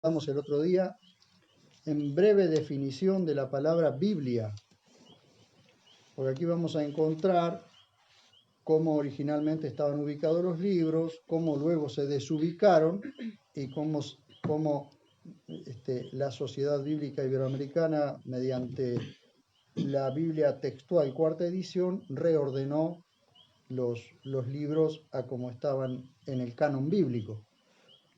damos el otro día, en breve definición de la palabra Biblia, porque aquí vamos a encontrar cómo originalmente estaban ubicados los libros, cómo luego se desubicaron y cómo la Sociedad Bíblica Iberoamericana, mediante la Biblia textual cuarta edición, reordenó los libros a como estaban en el canon bíblico.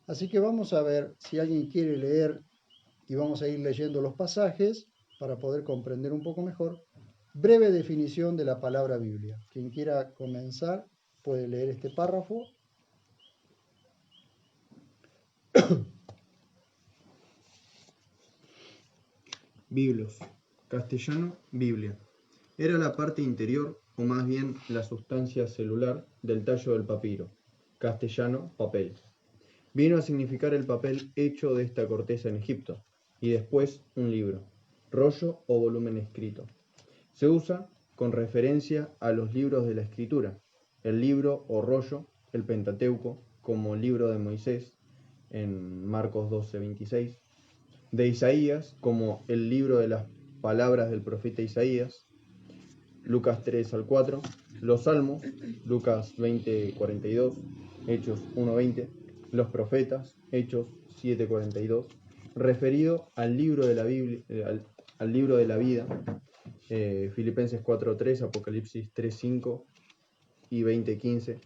Así que vamos a ver si alguien quiere leer, y vamos a ir leyendo los pasajes para poder comprender un poco mejor. Breve definición de la palabra Biblia. Quien quiera comenzar puede leer este párrafo. Biblos. Castellano, Biblia. Era la parte interior, o más bien la sustancia celular, del tallo del papiro. Castellano, papel. Vino a significar el papel hecho de esta corteza en Egipto, y después un libro, rollo o volumen escrito. Se usa con referencia a los libros de la Escritura, el libro o rollo, el Pentateuco, como el libro de Moisés, en Marcos 12:26, de Isaías, como el libro de las palabras del profeta Isaías, Lucas 3-4, los Salmos, Lucas 20:42, Hechos 1:20, los profetas, Hechos 7:42, referido al libro de la Biblia, al libro de la vida, Filipenses 4:3, Apocalipsis 3:5 y 20:15.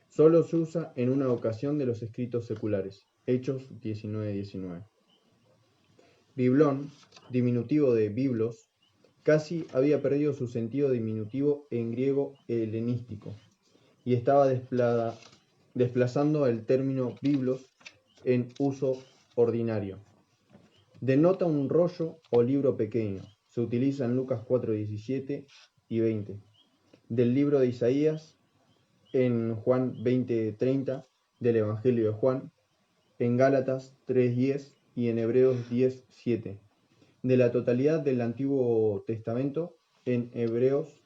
Solo se usa en una ocasión de los escritos seculares, Hechos 19:19. Biblón, diminutivo de biblos, casi había perdido su sentido diminutivo en griego helenístico y estaba desplazando el término biblos en uso ordinario. Denota un rollo o libro pequeño. Se utiliza en Lucas 4:17 y 20. Del libro de Isaías, en Juan 20:30, del Evangelio de Juan, en Gálatas 3:10 y en Hebreos 10:7. De la totalidad del Antiguo Testamento, en Hebreos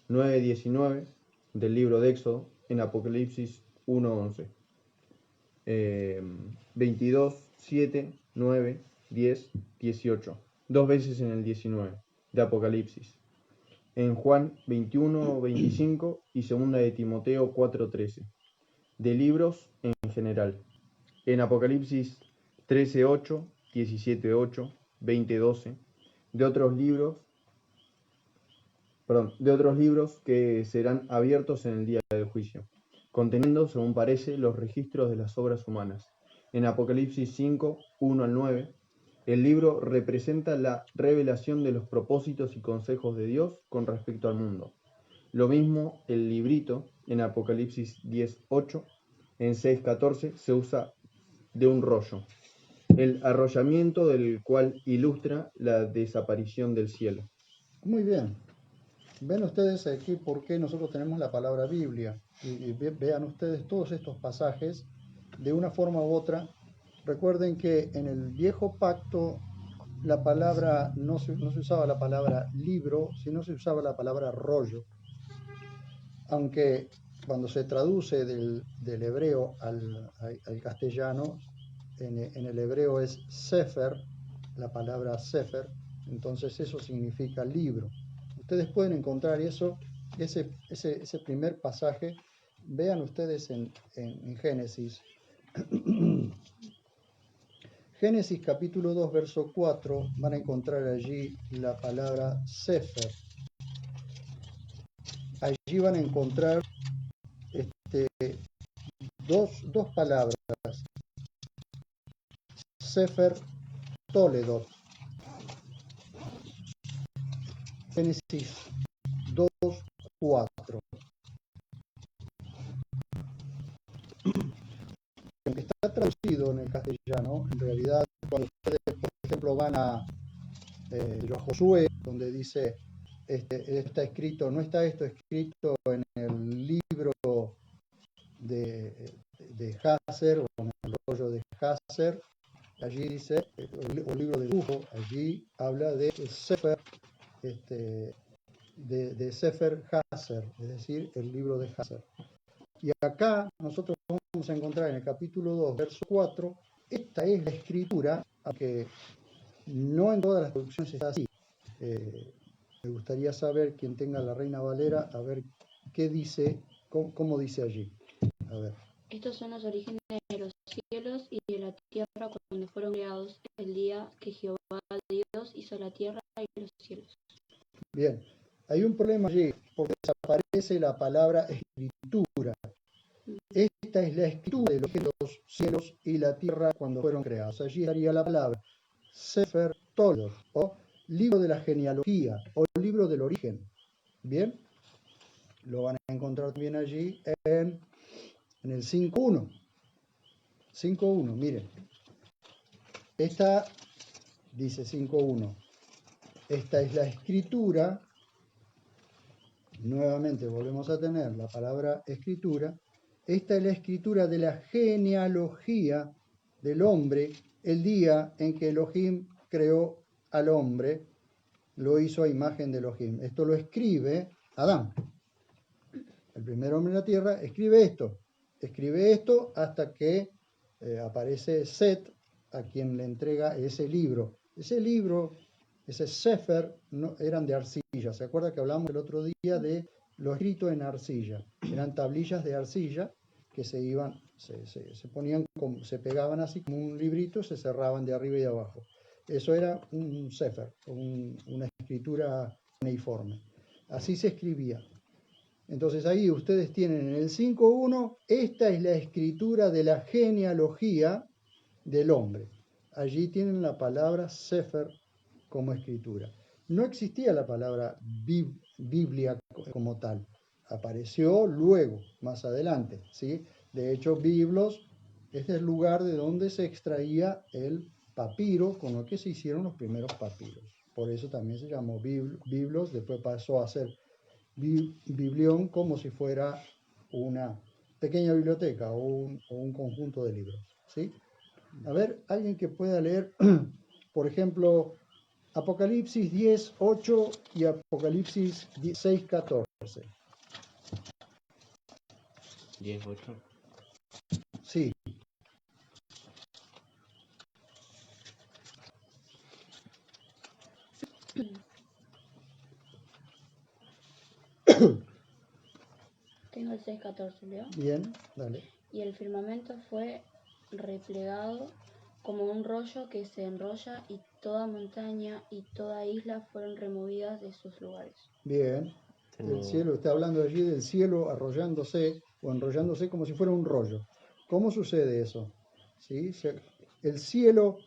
9:19, del libro de Éxodo, en Apocalipsis 1:11. 22:7, 9, 10, 18. Dos veces en el 19, de Apocalipsis. En Juan 21:25 y segunda de Timoteo 4:13. De libros en general. En Apocalipsis 13:8, 17:8, 20:12. De otros libros que serán abiertos en el día del juicio, conteniendo, según parece, los registros de las obras humanas. En Apocalipsis 5:1-9, el libro representa la revelación de los propósitos y consejos de Dios con respecto al mundo. Lo mismo el librito, en Apocalipsis 10:8, en 6:14 se usa de un rollo, el arrollamiento del cual ilustra la desaparición del cielo. Muy bien. Ven ustedes aquí por qué nosotros tenemos la palabra Biblia. Y vean ustedes todos estos pasajes de una forma u otra. Recuerden que en el viejo pacto la palabra no se usaba la palabra libro, sino se usaba la palabra rollo. Aunque cuando se traduce del hebreo al castellano, en el hebreo es sefer, la palabra sefer, entonces eso significa libro. Ustedes pueden encontrar eso, ese primer pasaje, vean ustedes en Génesis. Génesis capítulo 2, verso 4, van a encontrar allí la palabra sefer. Allí van a encontrar dos palabras, sefer toledot. Génesis 2, 4. Aunque está traducido en el castellano, en realidad cuando ustedes, por ejemplo, van a Josué, donde dice, está escrito, no está esto escrito en el libro de Hazer o en el rollo de Hazer, allí dice, el libro de lujo, allí habla de Sefer, de Sefer Hazer, es decir, el libro de Hazer. Y acá nosotros vamos a encontrar en el capítulo 2, verso 4, esta es la escritura, aunque no en todas las traducciones está así. Me gustaría saber, quien tenga la Reina Valera, a ver qué dice, cómo dice allí. A ver. Estos son los orígenes de los cielos y de la tierra cuando fueron creados, el día que Jehová Dios hizo la tierra y los cielos. Bien, hay un problema allí, porque desaparece la palabra escritura. Esta es la escritura de los cielos y la tierra cuando fueron creados. Allí estaría la palabra Sefer Toldot, o libro de la genealogía, o libro del origen. Bien, lo van a encontrar también allí en el 5.1. 5.1, miren. Esta dice 5.1. Esta es la escritura. Nuevamente volvemos a tener la palabra escritura. Esta es la escritura de la genealogía del hombre, el día en que Elohim creó al hombre, lo hizo a imagen de Elohim. Esto lo escribe Adán, el primer hombre en la tierra, escribe esto hasta que aparece Set, a quien le entrega ese libro. Ese libro, ese Sefer, no, eran de arcilla. ¿Se acuerda que hablamos el otro día de lo escrito en arcilla? Eran tablillas de arcilla que se iban, se ponían, se pegaban así como un librito, se cerraban de arriba y de abajo. Eso era un Sefer, una escritura cuneiforme. Así se escribía. Entonces ahí ustedes tienen en el 5.1, esta es la escritura de la genealogía del hombre. Allí tienen la palabra Sefer como escritura. No existía la palabra Biblia como tal. Apareció luego, más adelante, ¿sí? De hecho, Biblos es el lugar de donde se extraía el papiro con lo que se hicieron los primeros papiros. Por eso también se llamó Biblos, después pasó a ser biblión, como si fuera una pequeña biblioteca o un conjunto de libros, ¿sí? A ver, alguien que pueda leer, por ejemplo, Apocalipsis 10:8 y Apocalipsis 6:14. 10:8. Sí. Tengo el 6:14, ¿leo? Bien, dale. Y el firmamento fue replegado como un rollo que se enrolla, y toda montaña y toda isla fueron removidas de sus lugares. Bien. El cielo, está hablando allí del cielo arrollándose o enrollándose como si fuera un rollo. ¿Cómo sucede eso? ¿Sí? El cielo,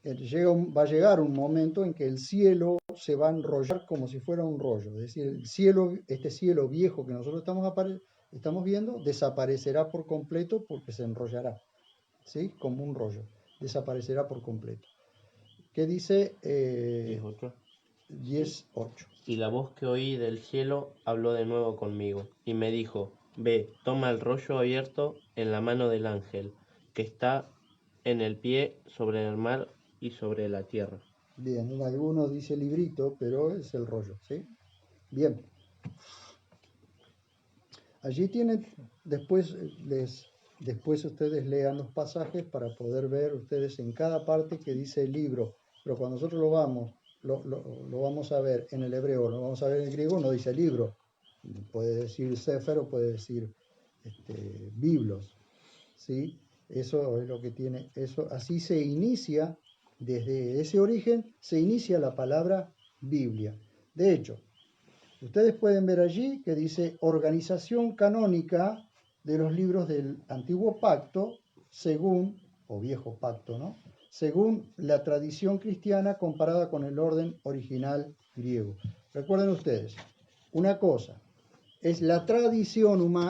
va a llegar un momento en que el cielo se va a enrollar como si fuera un rollo. Es decir, el cielo, este cielo viejo que nosotros estamos viendo, desaparecerá por completo porque se enrollará, ¿sí? Como un rollo. Desaparecerá por completo. ¿Qué dice 10:8? Y la voz que oí del cielo habló de nuevo conmigo, y me dijo: Ve, toma el rollo abierto en la mano del ángel, que está en el pie sobre el mar y sobre la tierra. Bien, en algunos dice librito, pero es el rollo, ¿sí? Bien. Allí tienen, después ustedes lean los pasajes para poder ver ustedes en cada parte que dice el libro, pero cuando nosotros lo vamos a ver en el hebreo, lo vamos a ver en el griego, no dice libro, puede decir Sefer o puede decir Biblos, ¿sí? Eso es lo que tiene, eso, así se inicia, desde ese origen, se inicia la palabra Biblia. De hecho, ustedes pueden ver allí que dice organización canónica de los libros del Antiguo Pacto, según, o Viejo Pacto, ¿no? Según la tradición cristiana comparada con el orden original griego. Recuerden ustedes, una cosa es la tradición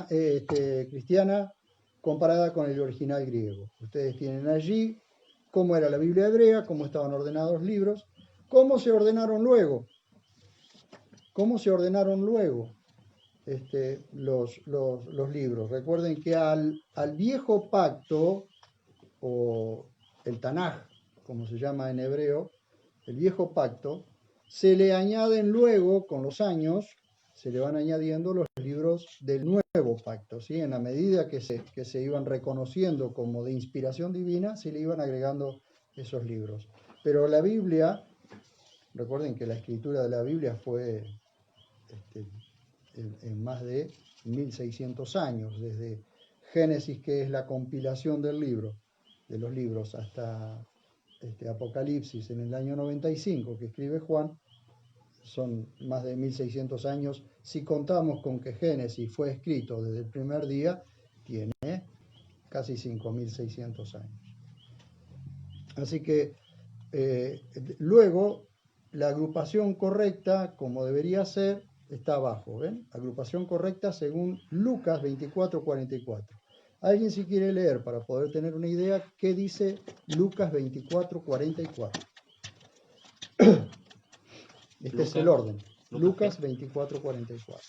cristiana comparada con el original griego. Ustedes tienen allí cómo era la Biblia hebrea, cómo estaban ordenados los libros, cómo se ordenaron luego. ¿Cómo se ordenaron luego los libros? Recuerden que al viejo pacto, o el Tanaj, como se llama en hebreo, el viejo pacto, se le añaden luego, con los años, se le van añadiendo los libros del nuevo pacto, ¿sí? En la medida que se iban reconociendo como de inspiración divina, se le iban agregando esos libros. Pero la Biblia, recuerden que la escritura de la Biblia fue en más de 1600 años, desde Génesis, que es la compilación del libro, de los libros, hasta Apocalipsis en el año 95 que escribe Juan, son más de 1600 años. Si contamos con que Génesis fue escrito desde el primer día, tiene casi 5600 años. Así que luego la agrupación correcta, como debería ser, está abajo, ¿ven? Agrupación correcta según Lucas 24:44. Alguien si quiere leer para poder tener una idea qué dice Lucas 24:44. Este es el orden. Lucas 24:44.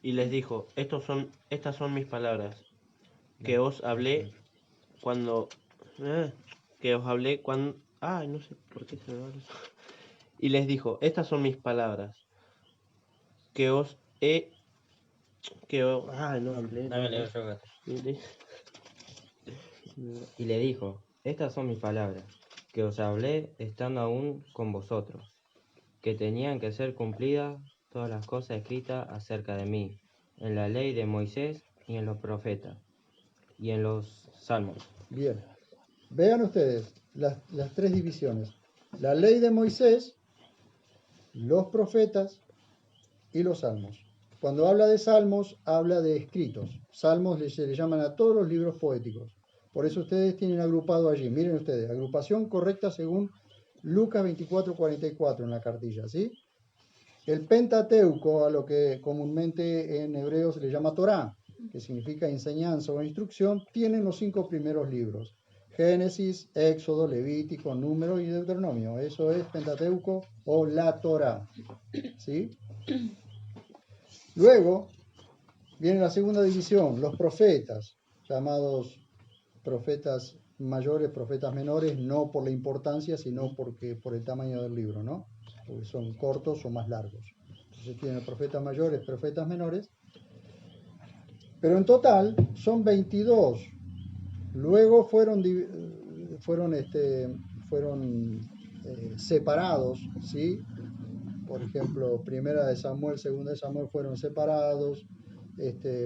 Y les dijo, estas son mis palabras, que os hablé cuando... Ay, no sé por qué se me va eso. Y les dijo, estas son mis palabras, que os he... Ay, no hablé. Dame leo yo, gato. Y le dijo, estas son mis palabras, que os hablé estando aún con vosotros, que tenían que ser cumplidas todas las cosas escritas acerca de mí, en la ley de Moisés y en los profetas, y en los salmos. Bien. Vean ustedes las tres divisiones. La ley de Moisés, los profetas y los salmos. Cuando habla de salmos, habla de escritos. Salmos se le llaman a todos los libros poéticos. Por eso ustedes tienen agrupado allí. Miren ustedes, agrupación correcta según Lucas 24:44 en la cartilla, ¿sí? El Pentateuco, a lo que comúnmente en hebreo se le llama Torá, que significa enseñanza o instrucción, tienen los 5 primeros libros. Génesis, Éxodo, Levítico, Número y Deuteronomio. Eso es Pentateuco o la Torá, ¿sí? Luego viene la segunda división, los profetas, llamados profetas mayores, profetas menores, no por la importancia, sino por el tamaño del libro, ¿no? Porque son cortos o más largos. Entonces tienen profetas mayores, profetas menores, pero en total son 22. Luego fueron separados, ¿sí? Por ejemplo, Primera de Samuel, Segunda de Samuel fueron separados,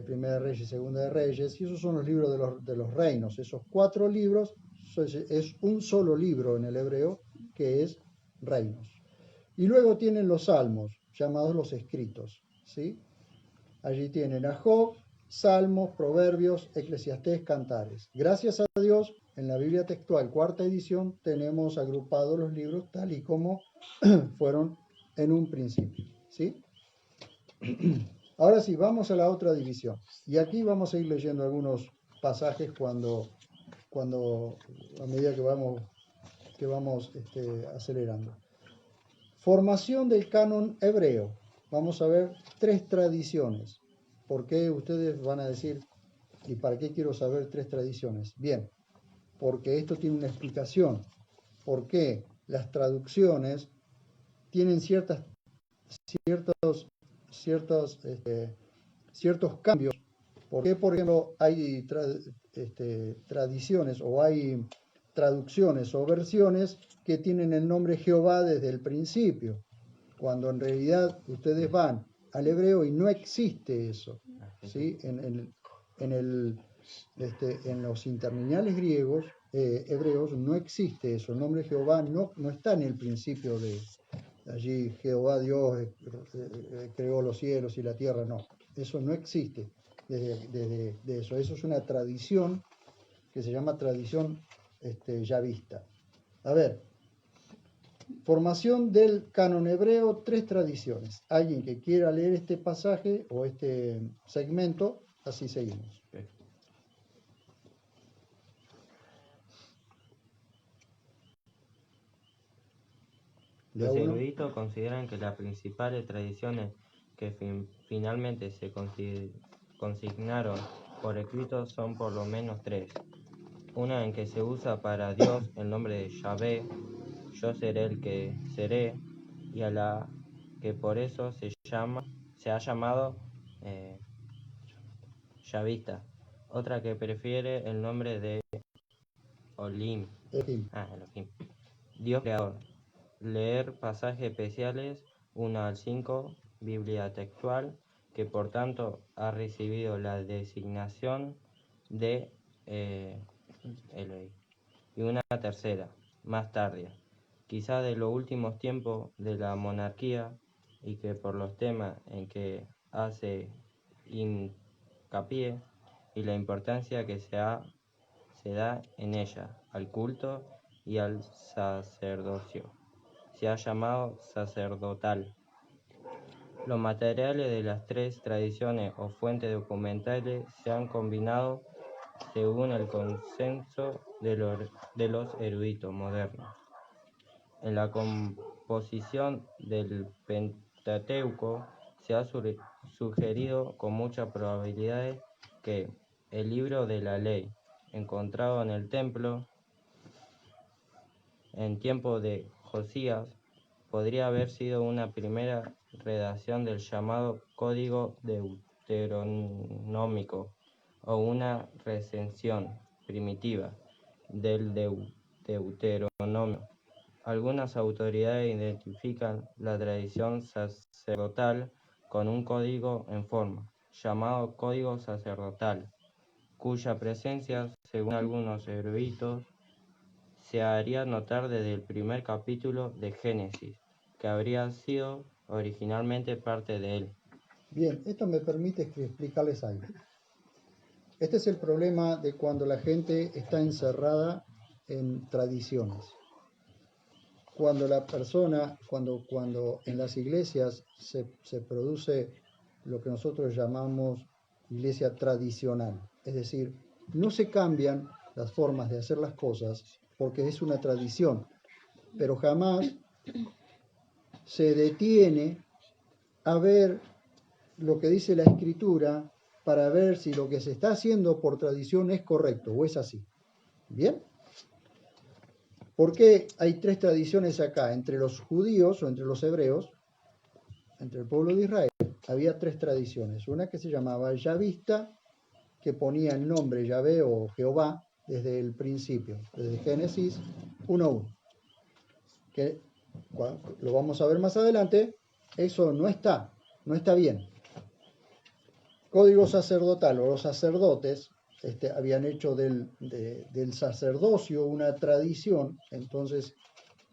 Primera de Reyes, Segunda de Reyes, y esos son los libros de los reinos. Esos 4 libros es un solo libro en el hebreo, que es Reinos. Y luego tienen los salmos, llamados los escritos, ¿sí? Allí tienen a Job, Salmos, Proverbios, Eclesiastés, Cantares. Gracias a Dios, en la Biblia textual, 4ª edición, tenemos agrupados los libros tal y como fueron en un principio, ¿sí? Ahora sí, vamos a la otra división. Y aquí vamos a ir leyendo algunos pasajes a medida que vamos acelerando. Formación del canon hebreo. Vamos a ver 3 tradiciones. ¿Por qué ustedes van a decir, y para qué quiero saber 3 tradiciones? Bien, porque esto tiene una explicación. ¿Por qué las traducciones tienen ciertos cambios? ¿Por qué, por ejemplo, hay tradiciones o hay traducciones o versiones que tienen el nombre Jehová desde el principio, cuando en realidad ustedes van al hebreo y no existe eso, ¿sí? En los interlineales griegos, hebreos, no existe eso. El nombre Jehová no está en el principio de allí. Jehová Dios creó los cielos y la tierra, no. Eso no existe desde eso. Eso es una tradición que se llama tradición yavista. A ver, formación del canon hebreo, 3 tradiciones. Alguien que quiera leer este pasaje o este segmento, así seguimos. Los eruditos consideran que las principales tradiciones que finalmente se consignaron por escrito son por lo menos 3. Una en que se usa para Dios el nombre de Yahvé, yo seré el que seré, y a la que por eso se ha llamado Yahvista. Otra que prefiere el nombre de Olim, Elohim. Elohim, Dios creador. Leer pasajes especiales 1 al 5, Biblia textual, que por tanto ha recibido la designación de Elohim. Y una tercera, más tardía, quizá de los últimos tiempos de la monarquía, y que por los temas en que hace hincapié y la importancia que se da en ella, al culto y al sacerdocio, se ha llamado sacerdotal. Los materiales de las 3 tradiciones o fuentes documentales se han combinado según el consenso de los eruditos modernos. En la composición del Pentateuco se ha sugerido con mucha probabilidad que el libro de la ley, encontrado en el templo en tiempo de Josías, podría haber sido una primera redacción del llamado Código Deuteronómico, o una recensión primitiva del Deuteronomio. Algunas autoridades identifican la tradición sacerdotal con un código en forma, llamado Código Sacerdotal, cuya presencia, según algunos eruditos, se haría notar desde el primer capítulo de Génesis, que habría sido originalmente parte de él. Bien, esto me permite explicarles algo. Este es el problema de cuando la gente está encerrada en tradiciones. Cuando la persona, cuando en las iglesias se produce lo que nosotros llamamos iglesia tradicional, es decir, no se cambian las formas de hacer las cosas porque es una tradición, pero jamás se detiene a ver lo que dice la Escritura para ver si lo que se está haciendo por tradición es correcto o es así. ¿Bien? ¿Por qué hay 3 tradiciones acá? Entre los judíos o entre los hebreos, entre el pueblo de Israel, había 3 tradiciones. Una que se llamaba Yahvista, que ponía el nombre Yahvé o Jehová desde el principio, desde Génesis 1:1. Que lo vamos a ver más adelante, eso no está bien. Código sacerdotal o los sacerdotes habían hecho del sacerdocio una tradición, entonces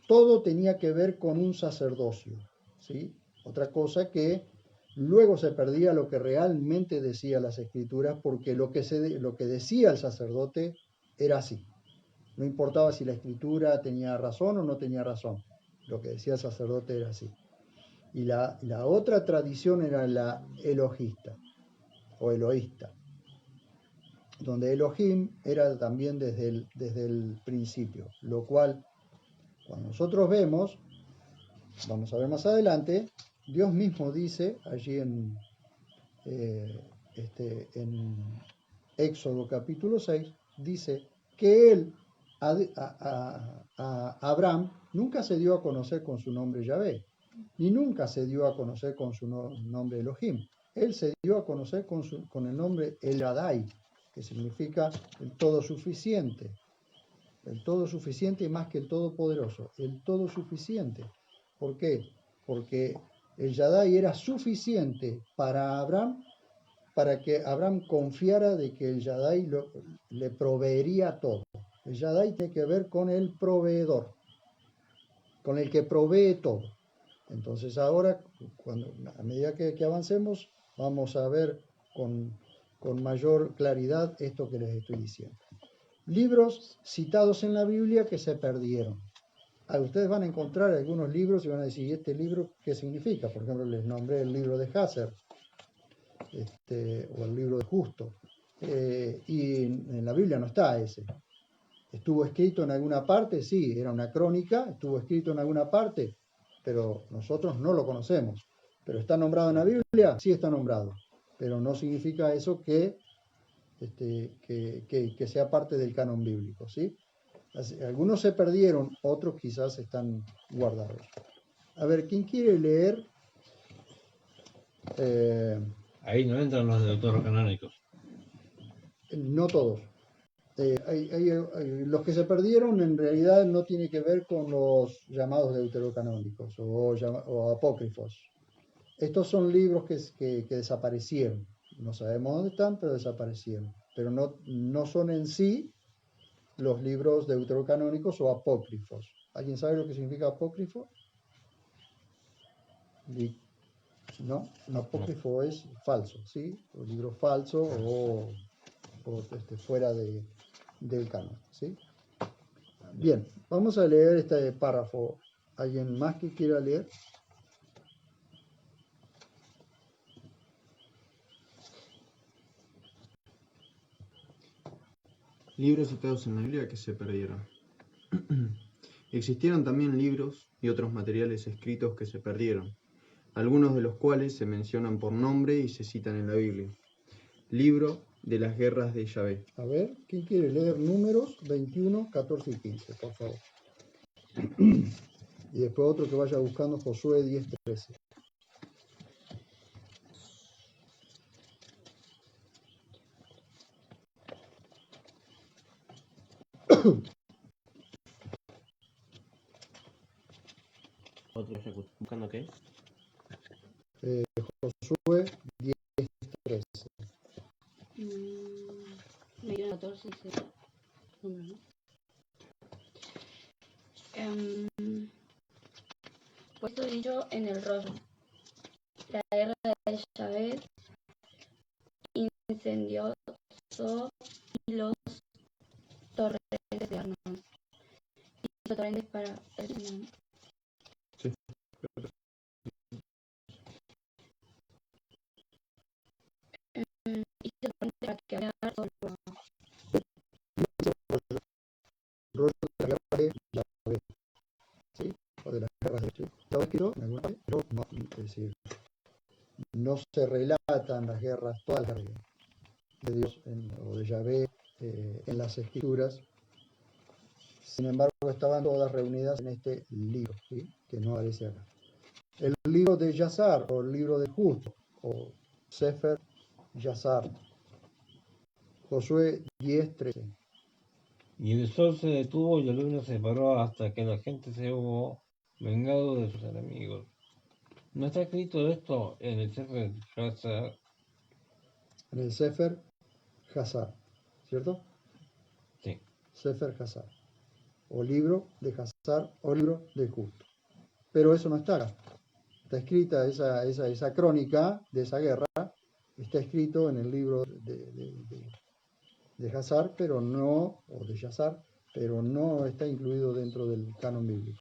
todo tenía que ver con un sacerdocio, ¿sí? Otra cosa que luego se perdía lo que realmente decía las escrituras, porque lo que decía el sacerdote era así. No importaba si la escritura tenía razón o no tenía razón, lo que decía el sacerdote era así. Y la otra tradición era la elohista o eloísta, donde Elohim era también desde el principio, lo cual cuando nosotros vemos, vamos a ver más adelante, Dios mismo dice allí en Éxodo capítulo 6, dice que él a Abraham nunca se dio a conocer con su nombre Yahvé, ni nunca se dio a conocer con su nombre Elohim. Él se dio a conocer con el nombre El Shaddai, que significa el todo suficiente. El todo suficiente y más que el todopoderoso. El todo suficiente. ¿Por qué? Porque el Shaddai era suficiente para Abraham, para que Abraham confiara de que el Shaddai le proveería todo. El Shaddai tiene que ver con el proveedor, con el que provee todo. Entonces ahora, a medida que avancemos, vamos a ver con mayor claridad esto que les estoy diciendo. Libros citados en la Biblia que se perdieron. Ustedes van a encontrar algunos libros y van a decir, ¿este libro qué significa? Por ejemplo, les nombré el libro de Hazer, o el libro de Justo. Y en la Biblia no está ese. ¿Estuvo escrito en alguna parte? Sí, era una crónica, estuvo escrito en alguna parte, pero nosotros no lo conocemos. ¿Pero está nombrado en la Biblia? Sí está nombrado, pero no significa eso que que sea parte del canon bíblico, ¿sí? Algunos se perdieron, otros quizás están guardados. A ver, ¿quién quiere leer? Ahí no entran los deuterocanónicos. No todos. Los que se perdieron en realidad no tiene que ver con los llamados deuterocanónicos o apócrifos. Estos son libros que desaparecieron. No sabemos dónde están, pero desaparecieron. Pero no son en sí los libros deuterocanónicos o apócrifos. ¿Alguien sabe lo que significa apócrifo? No, un apócrifo es falso, ¿sí? Un libro falso o fuera del canon, ¿sí? Bien, vamos a leer este párrafo. ¿Alguien más que quiera leer? Libros citados en la Biblia que se perdieron. Existieron también libros y otros materiales escritos que se perdieron, algunos de los cuales se mencionan por nombre y se citan en la Biblia. Libro de las guerras de Yahvé. A ver, ¿quién quiere leer Números 21, 14 y 15, por favor? Y después otro que vaya buscando Josué 10, 13. ¿Otro buscando qué? Josué 10, 13. 21, 14 y 6. Puesto dicho en el rollo. La guerra de Yahvé incendió Zo y los torrentes de Arnón. Hizo torrentes para el Arnón. Sí. Hizo torrentes para que había todo el pueblo. Rollo de la guerra de Yahvé, ¿sí? O de las guerras de Yahvé. Estaba escrito en alguna parte, pero no, es decir, no se relatan las guerras, todas las guerras de Dios o de Yahvé en las escrituras. Sin embargo, estaban todas reunidas en este libro, ¿sí? Que no aparece acá. El libro de Yazar, o el libro del justo, o Sefer Yazar. Josué 10, 13. Y el sol se detuvo y la luna se paró hasta que la gente se hubo vengado de sus enemigos. ¿No está escrito esto en el Sefer Hazar? En el Sefer Hazar, ¿cierto? Sí. Sefer Hazar. O libro de Hazar, o libro del justo. Pero eso no está acá. Está escrita esa crónica de esa guerra, está escrito en el libro de Hazar, pero no, o de Yazar, pero no está incluido dentro del canon bíblico.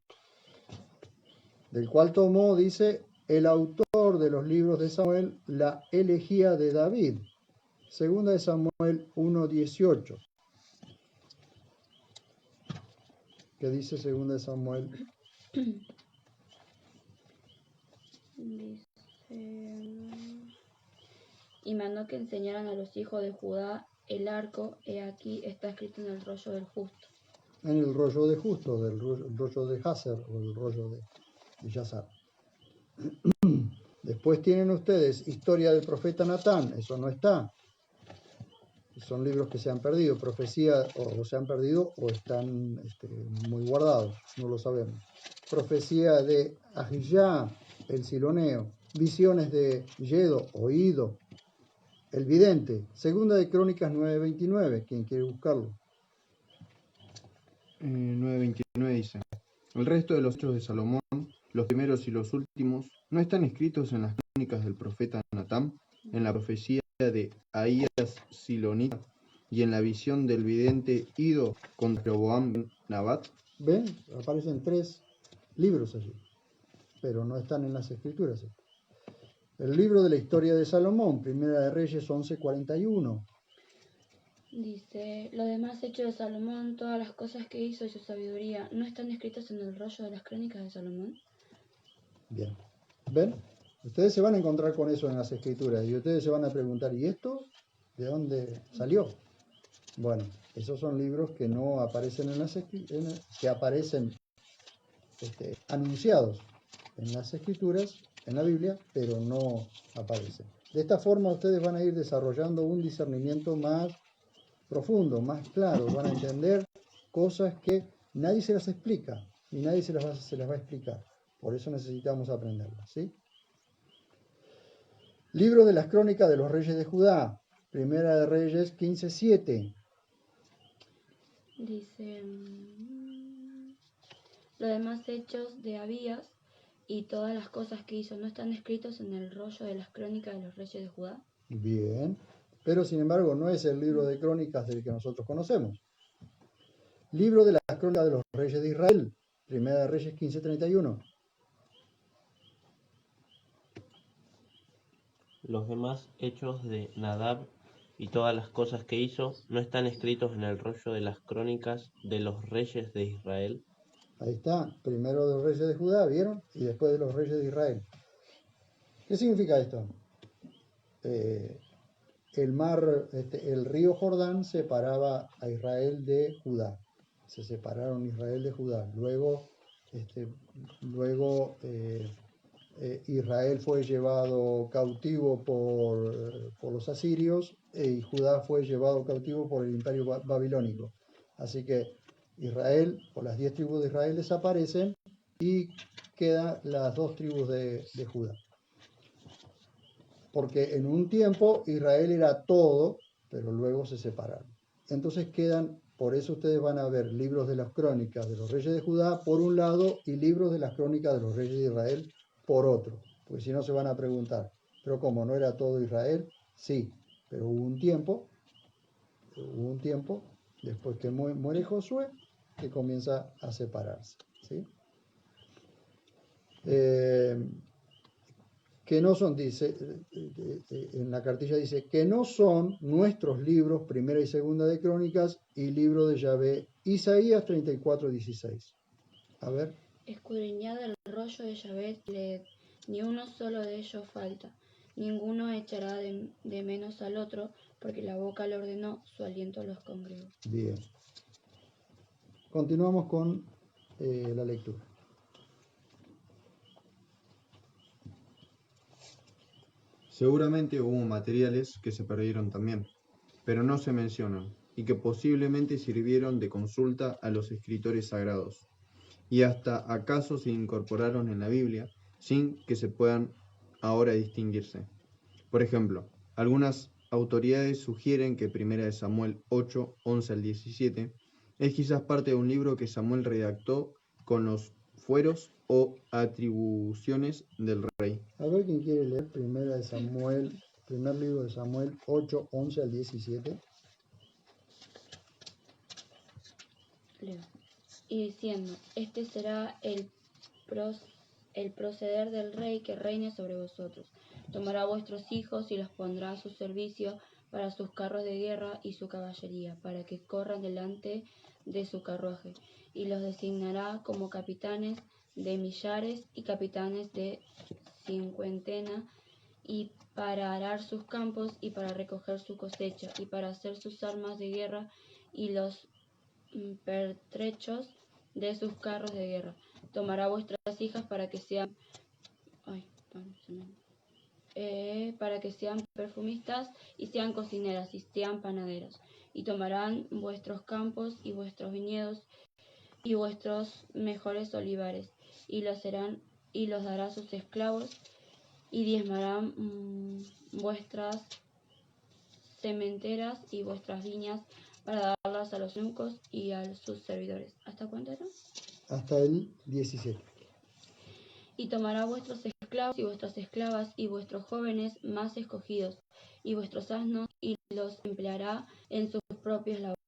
Del cual tomó, dice, el autor de los libros de Samuel, la elegía de David. Segunda de Samuel 1:18. ¿Qué dice segunda de Samuel? Dice, y mandó que enseñaran a los hijos de Judá el arco, he aquí está escrito en el rollo del justo. En el rollo de justo, del rollo de Hazar o el rollo de Yazar. Después tienen ustedes historia del profeta Natán, eso no está. Son libros que se han perdido, profecía o se han perdido o están muy guardados, no lo sabemos. Profecía de Ahijá, el siloneo, visiones de Yedo, oído, el vidente. Segunda de Crónicas 9:29, quien quiere buscarlo. 9:29 dice: El resto de los hechos de Salomón, los primeros y los últimos, ¿no están escritos en las crónicas del profeta Natán, en la profecía de Ahías Silonita y en la visión del vidente Ido contra Jeroboam ben Nabat? ¿Ven? Aparecen 3 libros allí, pero no están en las escrituras. El libro de la historia de Salomón, Primera de Reyes 11:41. Dice, los demás hechos de Salomón, todas las cosas que hizo y su sabiduría, ¿no están escritos en el rollo de las crónicas de Salomón? Bien. ¿Ven? Ustedes se van a encontrar con eso en las escrituras y ustedes se van a preguntar, ¿y esto? ¿De dónde salió? Bueno, esos son libros que no aparecen que aparecen anunciados en las escrituras, en la Biblia, pero no aparecen. De esta forma ustedes van a ir desarrollando un discernimiento más profundo, más claro, van a entender cosas que nadie se las explica y nadie se las va a explicar. Por eso necesitamos aprenderlas, ¿sí? Libro de las Crónicas de los Reyes de Judá, Primera de Reyes 15:7. Dice, los demás hechos de Abías y todas las cosas que hizo no están escritos en el rollo de las crónicas de los reyes de Judá. Bien, pero sin embargo no es el libro de crónicas del que nosotros conocemos. Libro de las Crónicas de los Reyes de Israel, Primera de Reyes 15:31. Los demás hechos de Nadab y todas las cosas que hizo no están escritos en el rollo de las crónicas de los reyes de Israel. Ahí está, primero de los reyes de Judá, ¿vieron? Y después de los reyes de Israel. ¿Qué significa esto? El río Jordán separaba a Israel de Judá. Se separaron Israel de Judá. Luego Israel fue llevado cautivo por los asirios y Judá fue llevado cautivo por el imperio babilónico. Así que Israel, o las 10 tribus de Israel desaparecen y quedan las 2 tribus de Judá. Porque en un tiempo Israel era todo, pero luego se separaron. Entonces quedan, por eso ustedes van a ver libros de las crónicas de los reyes de Judá por un lado y libros de las crónicas de los reyes de Israel por otro. Porque si no se van a preguntar, pero como no era todo Israel, sí, pero hubo un tiempo, después que muere Josué, que comienza a separarse, ¿sí? Que no son, dice, en la cartilla dice, que no son nuestros libros, primera y segunda de Crónicas, y libro de Yahvé, Isaías 34:16. A ver. Escudriñad el rollo de Yahvé, leed, ni uno solo de ellos falta, ninguno echará de menos al otro, porque la boca le ordenó, su aliento los congregó. Bien. Continuamos con la lectura. Seguramente hubo materiales que se perdieron también, pero no se mencionan, y que posiblemente sirvieron de consulta a los escritores sagrados, y hasta acaso se incorporaron en la Biblia sin que se puedan ahora distinguirse. Por ejemplo, algunas autoridades sugieren que 1 de Samuel 8, 11 al 17 es quizás parte de un libro que Samuel redactó con los fueros o atribuciones del rey. A ver quién quiere leer primer libro de Samuel 8, 11 al 17. Leo. Y diciendo, este será el proceder del rey que reine sobre vosotros. Tomará vuestros hijos y los pondrá a su servicio para sus carros de guerra y su caballería, para que corran delante de su carruaje, y los designará como capitanes de millares y capitanes de cincuentena, y para arar sus campos y para recoger su cosecha, y para hacer sus armas de guerra y los pertrechos de sus carros de guerra. Tomará vuestras hijas para que sean perfumistas y sean cocineras y sean panaderas, y tomarán vuestros campos y vuestros viñedos y vuestros mejores olivares, y los dará a sus esclavos, y diezmarán vuestras sementeras y vuestras viñas para darlas a los eunucos y a sus servidores. ¿Hasta cuánto era? Hasta el 17. Y tomará vuestros esclavos y vuestras esclavas y vuestros jóvenes más escogidos y vuestros asnos y los empleará en sus propios labores.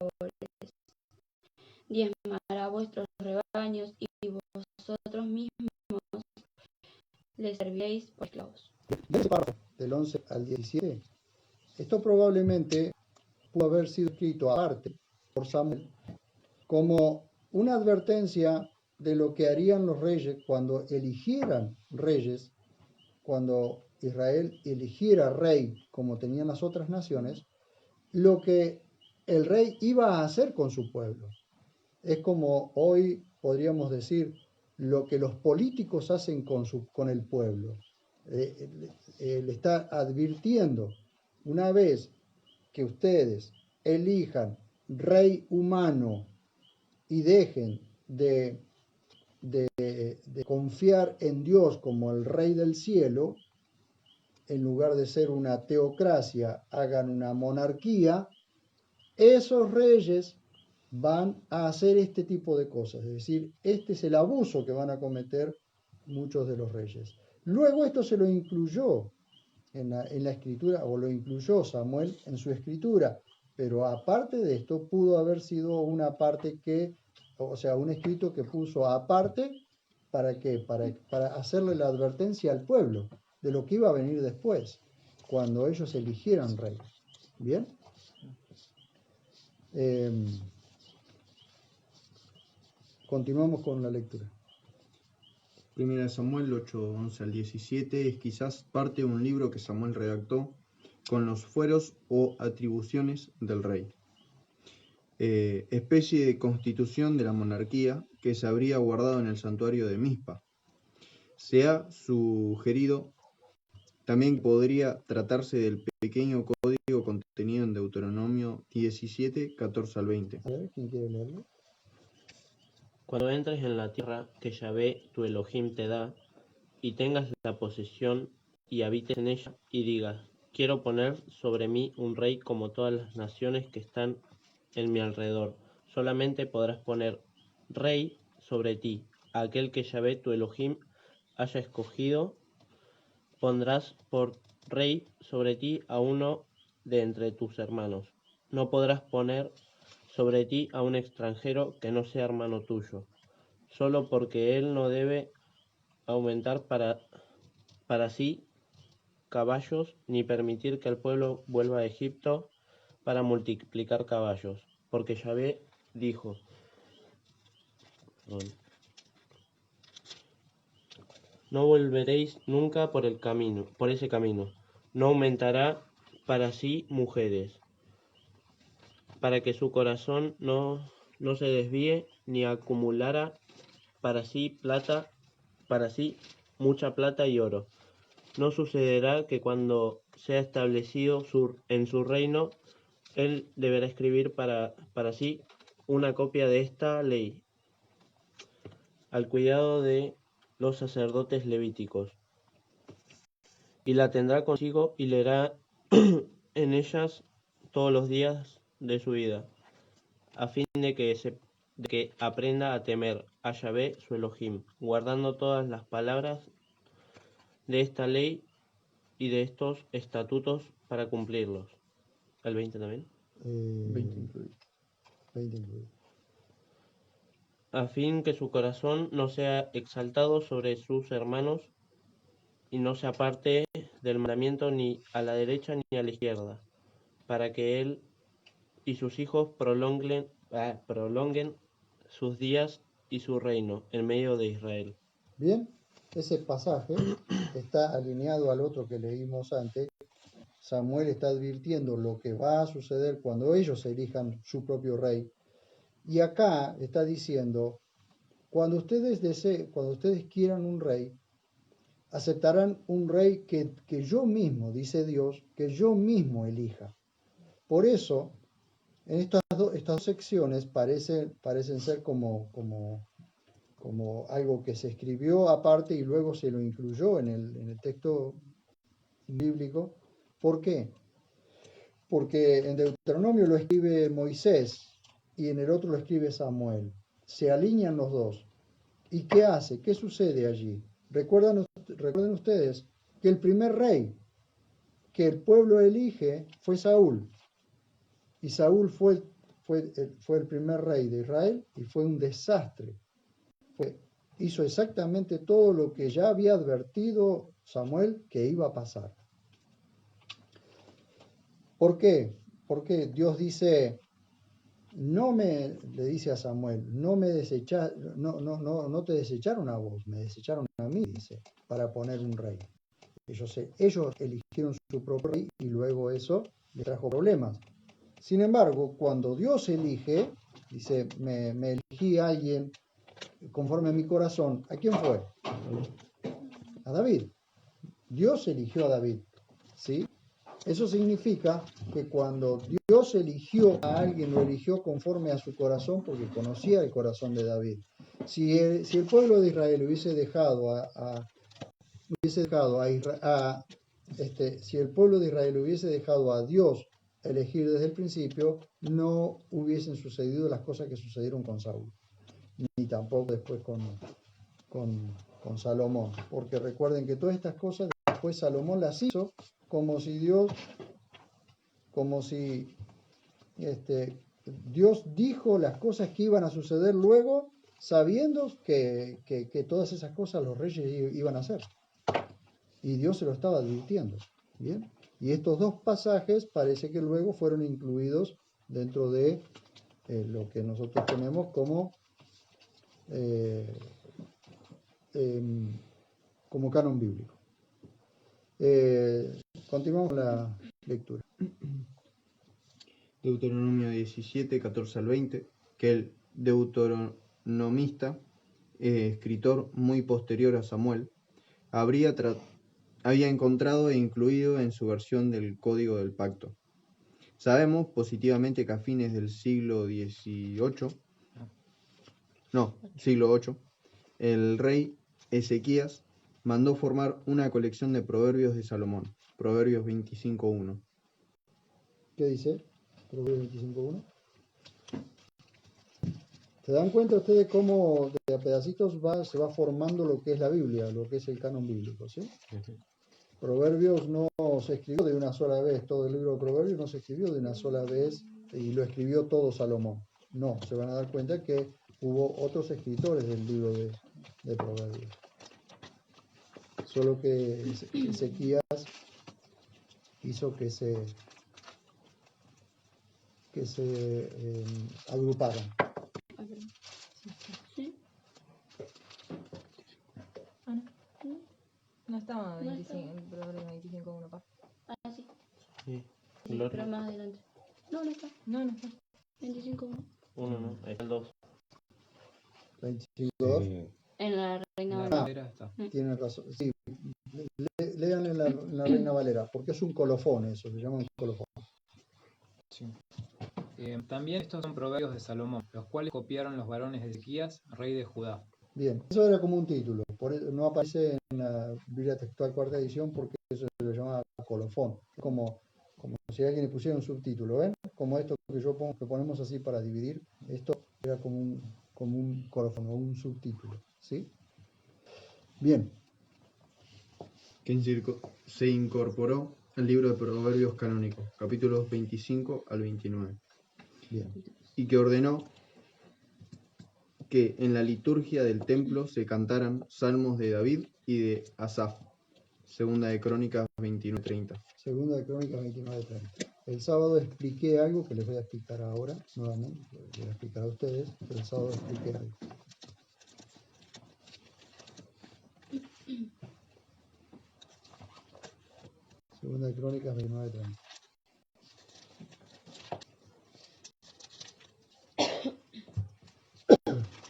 Diezmará vuestros rebaños y vosotros mismos les serviréis por esclavos. De ese párrafo, del 11 al 17, esto probablemente pudo haber sido escrito aparte por Samuel como una advertencia de lo que harían los reyes cuando eligieran reyes, cuando Israel eligiera rey como tenían las otras naciones, lo que el rey iba a hacer con su pueblo. Es como hoy podríamos decir lo que los políticos hacen con el pueblo. Le está advirtiendo, una vez que ustedes elijan rey humano y dejen de confiar en Dios como el rey del cielo, en lugar de ser una teocracia, hagan una monarquía, esos reyes van a hacer este tipo de cosas. Es decir, este es el abuso que van a cometer muchos de los reyes. Luego esto se lo incluyó en la escritura, o lo incluyó Samuel en su escritura, pero aparte de esto pudo haber sido una parte que, o sea, un escrito que puso aparte, ¿para qué? Para hacerle la advertencia al pueblo de lo que iba a venir después, cuando ellos eligieran rey. ¿Bien? Continuamos con la lectura. Primera de Samuel 8, 11 al 17 es quizás parte de un libro que Samuel redactó con los fueros o atribuciones del rey. Especie de constitución de la monarquía que se habría guardado en el santuario de Mizpa. Se ha sugerido también que podría tratarse del pequeño código contenido en Deuteronomio 17, 14 al 20. A ver, ¿quién quiere leerlo? Cuando entres en la tierra que Yahvé tu Elohim te da, y tengas la posesión y habites en ella, y digas, quiero poner sobre mí un rey como todas las naciones que están en mi alrededor, solamente podrás poner rey sobre ti, aquel que Yahvé tu Elohim haya escogido, pondrás por rey sobre ti a uno de entre tus hermanos. No podrás poner sobre ti a un extranjero que no sea hermano tuyo, solo porque él no debe aumentar para sí caballos, ni permitir que el pueblo vuelva a Egipto para multiplicar caballos, porque Yahvé dijo, no volveréis nunca por ese camino, no aumentará para sí mujeres, para que su corazón no se desvíe, ni acumulara para sí mucha plata y oro. No sucederá que cuando sea establecido en su reino, él deberá escribir para sí una copia de esta ley, al cuidado de los sacerdotes levíticos, y la tendrá consigo y leerá en ellas todos los días de su vida, a fin de que aprenda a temer a Yahvé su Elohim, guardando todas las palabras de esta ley y de estos estatutos para cumplirlos. ¿El 20 también? 20 incluido. 20 incluido. A fin que su corazón no sea exaltado sobre sus hermanos y no se aparte del mandamiento ni a la derecha ni a la izquierda, para que él y sus hijos prolonguen sus días y su reino en medio de Israel. Bien, ese pasaje está alineado al otro que leímos antes. Samuel está advirtiendo lo que va a suceder cuando ellos elijan su propio rey. Y acá está diciendo, cuando ustedes quieran un rey, aceptarán un rey que yo mismo, dice Dios, que yo mismo elija. Por eso, en estas dos secciones parecen ser como algo que se escribió aparte y luego se lo incluyó en el texto bíblico. ¿Por qué? Porque en Deuteronomio lo escribe Moisés y en el otro lo escribe Samuel. Se alinean los dos. ¿Y qué hace? ¿Qué sucede allí? Recuerden ustedes que el primer rey que el pueblo elige fue Saúl. Y Saúl fue el primer rey de Israel y fue un desastre. Hizo exactamente todo lo que ya había advertido Samuel que iba a pasar. ¿Por qué? Porque Dios dice, le dice a Samuel, no te desecharon a vos, me desecharon a mí, dice, para poner un rey. Ellos eligieron su propio rey y luego eso les trajo problemas. Sin embargo, cuando Dios elige, dice, me elegí a alguien conforme a mi corazón, ¿a quién fue? A David. Dios eligió a David, ¿sí? Eso significa que cuando Dios eligió a alguien, lo eligió conforme a su corazón porque conocía el corazón de David. Si el pueblo de Israel hubiese dejado si el pueblo de Israel hubiese dejado a Dios elegir desde el principio, no hubiesen sucedido las cosas que sucedieron con Saúl, ni tampoco después con Salomón, porque recuerden que todas estas cosas después Salomón las hizo como si Dios dijo las cosas que iban a suceder luego, sabiendo que todas esas cosas los reyes iban a hacer. Y Dios se lo estaba advirtiendo. ¿Bien? Y estos dos pasajes parece que luego fueron incluidos dentro de lo que nosotros tenemos como canon bíblico. Continuamos la lectura. Deuteronomio 17, 14 al 20, que el deuteronomista, escritor muy posterior a Samuel, había encontrado e incluido en su versión del Código del Pacto. Sabemos positivamente que a fines del siglo VIII, el rey Ezequías mandó formar una colección de proverbios de Salomón, Proverbios 25.1. ¿Qué dice? Proverbios 25.1. ¿Se dan cuenta ustedes cómo de a pedacitos se va formando lo que es la Biblia, lo que es el canon bíblico, ¿sí? Proverbios no se escribió de una sola vez, todo el libro de Proverbios no se escribió de una sola vez y lo escribió todo Salomón. No, se van a dar cuenta que hubo otros escritores del libro de Proverbios. Solo que Ezequías hizo que se agruparan. ¿Sí? Ah, no. No estaba No 25, el problema 25.1 acá. Ah, sí. Sí. Sí, El otro. pero más adelante. No, no está. No, no está. 25.1. Uno no, ahí está el 2. 25.2. Sí, En la Reina la Valera. bandera está. Tienen razón. Sí, lean en la Reina Valera, porque es un colofón eso, se llama un colofón. Sí. También estos son proverbios de Salomón, los cuales copiaron los varones de Ezequías, rey de Judá. Bien, eso era como un título, por eso no aparece en la Biblia textual cuarta edición porque eso se lo llama colofón, como si alguien le pusiera un subtítulo, ¿ven? Como esto que ponemos así para dividir, esto era como un colofón o un subtítulo, ¿sí? Bien. Que se incorporó al libro de Proverbios canónicos, capítulos 25 al 29. Bien. Y que ordenó que en la liturgia del templo se cantaran salmos de David y de Asaf. Segunda de Crónicas 29:30. Segunda de Crónicas 29:30. El sábado expliqué algo que les voy a explicar ahora, nuevamente, les voy a explicar a ustedes, pero el sábado expliqué algo. Segunda de Crónicas 29:30.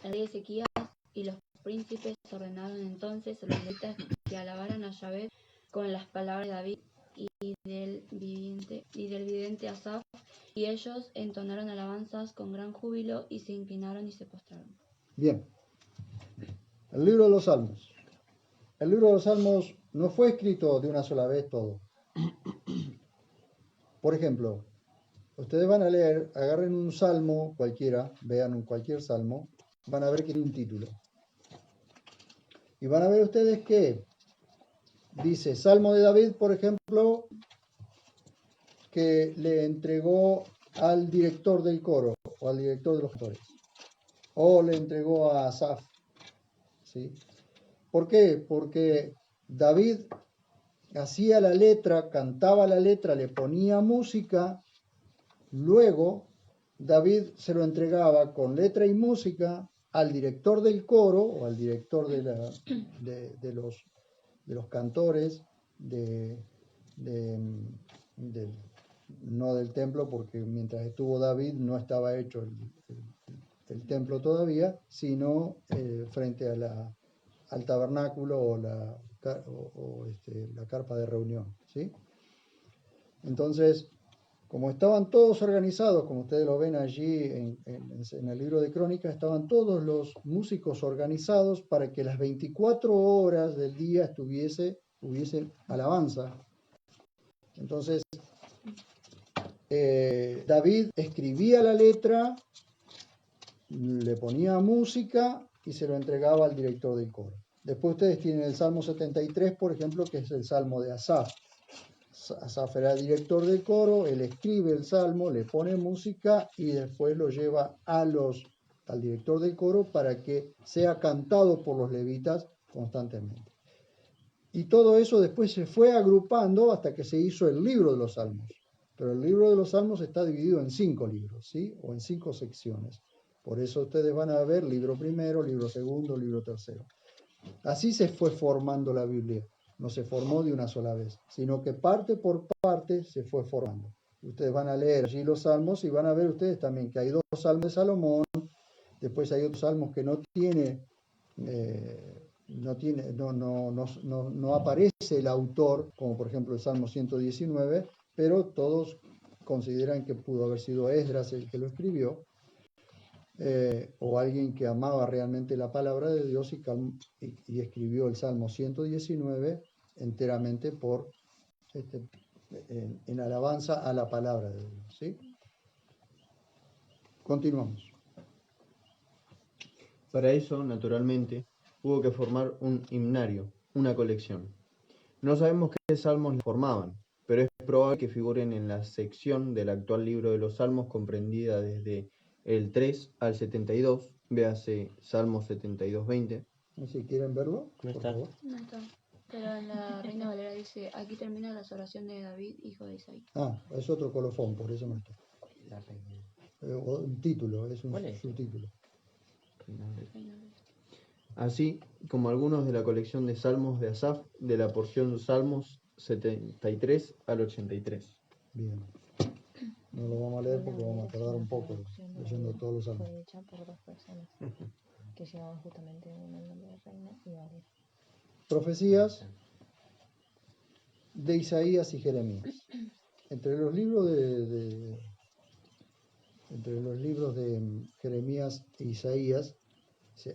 El rey Ezequías y los príncipes ordenaron entonces a los levitas que alabaran a Yahvé con las palabras de David y del vidente Asaf, y ellos entonaron alabanzas con gran júbilo y se inclinaron y se postraron. Bien. El libro de los Salmos. El libro de los Salmos no fue escrito de una sola vez todo. Por ejemplo, ustedes van a leer, agarren un salmo cualquiera, vean cualquier salmo, van a ver que tiene un título. Y van a ver ustedes que dice Salmo de David, por ejemplo, que le entregó al director del coro o al director de los cantores. O le entregó a Asaf. ¿Sí? ¿Por qué? Porque David hacía la letra, cantaba la letra, le ponía música, luego David se lo entregaba con letra y música al director del coro o al director de los cantores del no del templo, porque mientras estuvo David no estaba hecho el templo todavía, sino frente a al tabernáculo o la carpa de reunión, ¿sí? Entonces, como estaban todos organizados, como ustedes lo ven allí en el libro de Crónicas, estaban todos los músicos organizados para que las 24 horas del día hubiese alabanza. Entonces, David escribía la letra, le ponía música y se lo entregaba al director del coro. Después ustedes tienen el Salmo 73, por ejemplo, que es el Salmo de Asaf. Asaf era el director del coro, él escribe el salmo, le pone música y después lo lleva al director del coro para que sea cantado por los levitas constantemente. Y todo eso después se fue agrupando hasta que se hizo el libro de los salmos. Pero el libro de los salmos está dividido en 5 libros, ¿sí? O en 5 secciones. Por eso ustedes van a ver libro primero, libro segundo, libro tercero. Así se fue formando la Biblia. No se formó de una sola vez, sino que parte por parte se fue formando. Ustedes van a leer allí los salmos y van a ver ustedes también que hay 2 salmos de Salomón, después hay otros salmos que no aparece el autor, como por ejemplo el Salmo 119, pero todos consideran que pudo haber sido Esdras el que lo escribió, o alguien que amaba realmente la palabra de Dios y escribió el Salmo 119 enteramente en alabanza a la palabra de Dios, ¿sí? Continuamos. Para eso, naturalmente, hubo que formar un himnario, una colección. No sabemos qué salmos le formaban, pero es probable que figuren en la sección del actual libro de los Salmos comprendida desde el 3 al 72, véase Salmo 72:20. Si quieren verlo, No por está. favor. No está. Pero en la Reina Valera dice, aquí termina las oraciones de David, hijo de Isaí. Es otro colofón, por eso no está. La reina. Un título, es un ¿Cuál es? subtítulo. Reina Valera. Así como algunos de la colección de salmos de Asaf, de la porción Salmos 73 al 83. Bien. No lo vamos a leer porque vamos a tardar un poco leyendo todos los salmos. Fue hecha por 2 personas que llevaban justamente uno el nombre de Reina y Valera. Profecías de Isaías y Jeremías. Entre los libros de Jeremías e Isaías,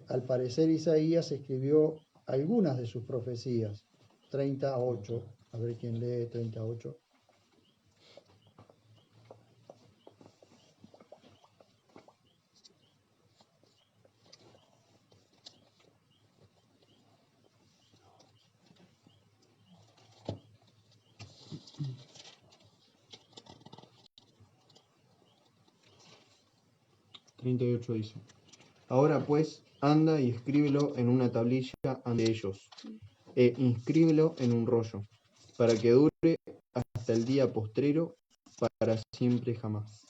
al parecer Isaías escribió algunas de sus profecías, 38, a ver quién lee 38. Dice: Ahora pues, anda y escríbelo en una tablilla ante ellos, e inscríbelo en un rollo, para que dure hasta el día postrero, para siempre jamás.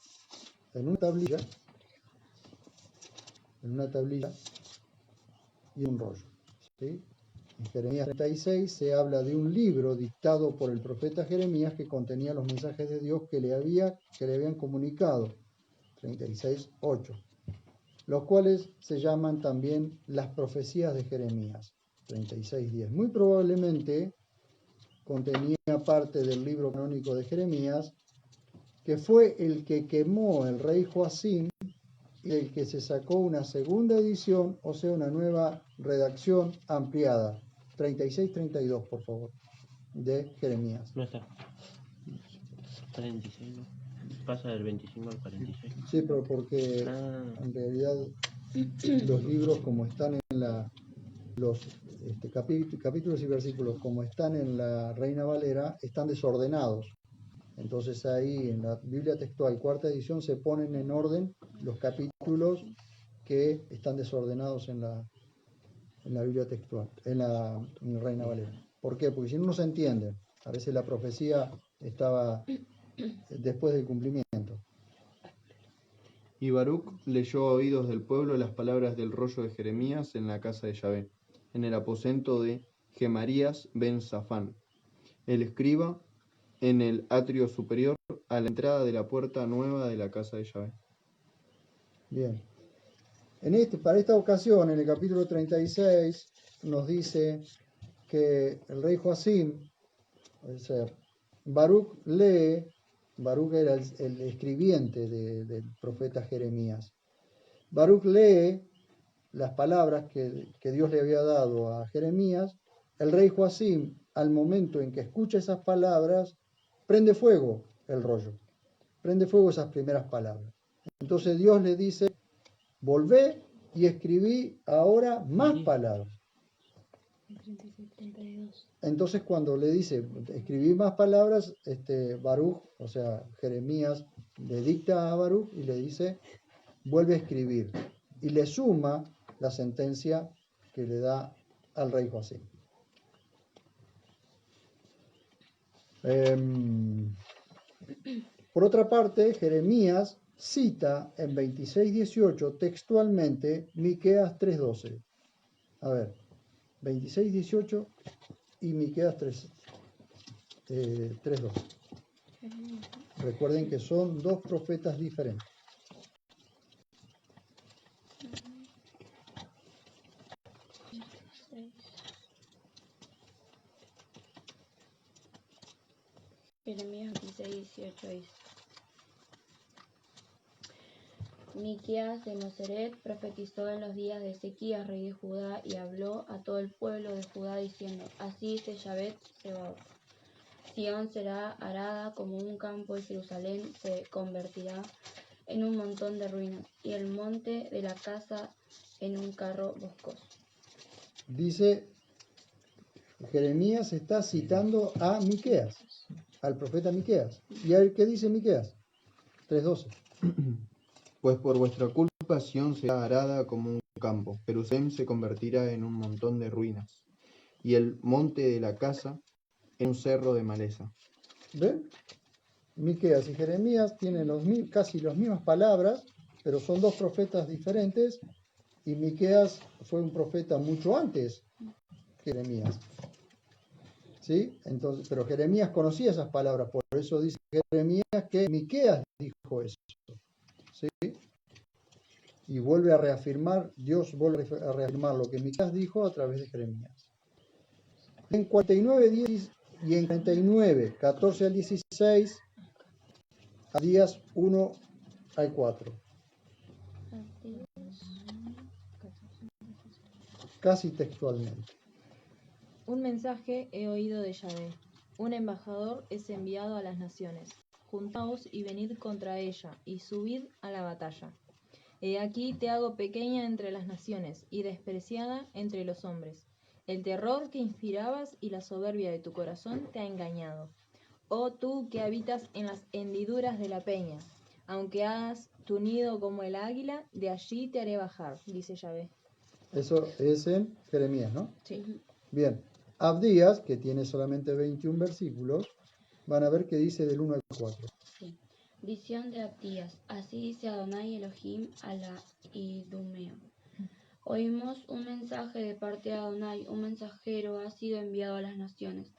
En una tablilla y un rollo, ¿sí? En Jeremías 36 se habla de un libro dictado por el profeta Jeremías que contenía los mensajes de Dios que le habían comunicado, 36:8, los cuales se llaman también las profecías de Jeremías, 36:10. Muy probablemente contenía parte del libro canónico de Jeremías, que fue el que quemó el rey Joacim y el que se sacó una segunda edición, o sea, una nueva redacción ampliada. 36-32, por favor, de Jeremías. No está. 46, ¿no? Pasa del 25 al 46. Sí, pero porque en realidad los libros como están en los capítulos y versículos como están en la Reina Valera, están desordenados. Entonces ahí en la Biblia textual, 4ª edición, se ponen en orden los capítulos que están desordenados en la Biblia textual, en la Reina Valera. ¿Por qué? Porque si no, no se entiende. A veces la profecía estaba después del cumplimiento. Y Baruc leyó a oídos del pueblo las palabras del rollo de Jeremías en la casa de Yahvé, en el aposento de Gemarías ben Safán, el escriba, en el atrio superior a la entrada de la puerta nueva de la casa de Yahvé. Bien. Para esta ocasión, en el capítulo 36, nos dice que el rey Joacim, o sea, Baruch era el escribiente del profeta Jeremías. Baruch lee las palabras que Dios le había dado a Jeremías. El rey Joacim, al momento en que escucha esas palabras, prende fuego el rollo, prende fuego esas primeras palabras. Entonces Dios le dice, volvé y escribí ahora más palabras. Entonces cuando le dice, escribí más palabras, Baruch, o sea, Jeremías, le dicta a Baruch y le dice, vuelve a escribir. Y le suma la sentencia que le da al rey Joacim. Por otra parte, Jeremías cita en 26:18 textualmente Miqueas 3:12. A ver, 26:18 y Miqueas 3:12. Recuerden que son dos profetas diferentes. Jeremías 26:18 dice: Miqueas de Moseret profetizó en los días de Ezequías, rey de Judá, y habló a todo el pueblo de Judá diciendo: Así dice Yahvé Sebaot: Sión será arada como un campo y Jerusalén se convertirá en un montón de ruinas, y el monte de la casa en un carro boscoso. Dice, Jeremías está citando a Miqueas, al profeta Miqueas. ¿Y a él qué dice Miqueas? 3:12. Pues por vuestra culpa Sión será arada como un campo, Jerusalén se convertirá en un montón de ruinas, y el monte de la casa en un cerro de maleza. ¿Ven? Miqueas y Jeremías tienen casi las mismas palabras, pero son dos profetas diferentes, y Miqueas fue un profeta mucho antes que Jeremías. ¿Sí? Entonces, pero Jeremías conocía esas palabras, por eso dice Jeremías que Miqueas dijo eso. ¿Sí? Y vuelve a reafirmar, Dios vuelve a reafirmar lo que Miqueas dijo a través de Jeremías. En 49:10 y en 49:14 al 16, a días 1 al 4. Casi textualmente. Un mensaje he oído de Yahvé. Un embajador es enviado a las naciones. Juntaos y venid contra ella, y subid a la batalla. He aquí te hago pequeña entre las naciones, y despreciada entre los hombres. El terror que inspirabas y la soberbia de tu corazón te ha engañado. Oh tú que habitas en las hendiduras de la peña, aunque hagas tu nido como el águila, de allí te haré bajar, dice Yahvé. Eso es en Jeremías, ¿no? Sí. Bien. Abdías, que tiene solamente 21 versículos, van a ver que dice del 1 al 4. Sí. Visión de Abdías. Así dice Adonai Elohim a la Idumeo. Oímos un mensaje de parte de Adonai, un mensajero ha sido enviado a las naciones.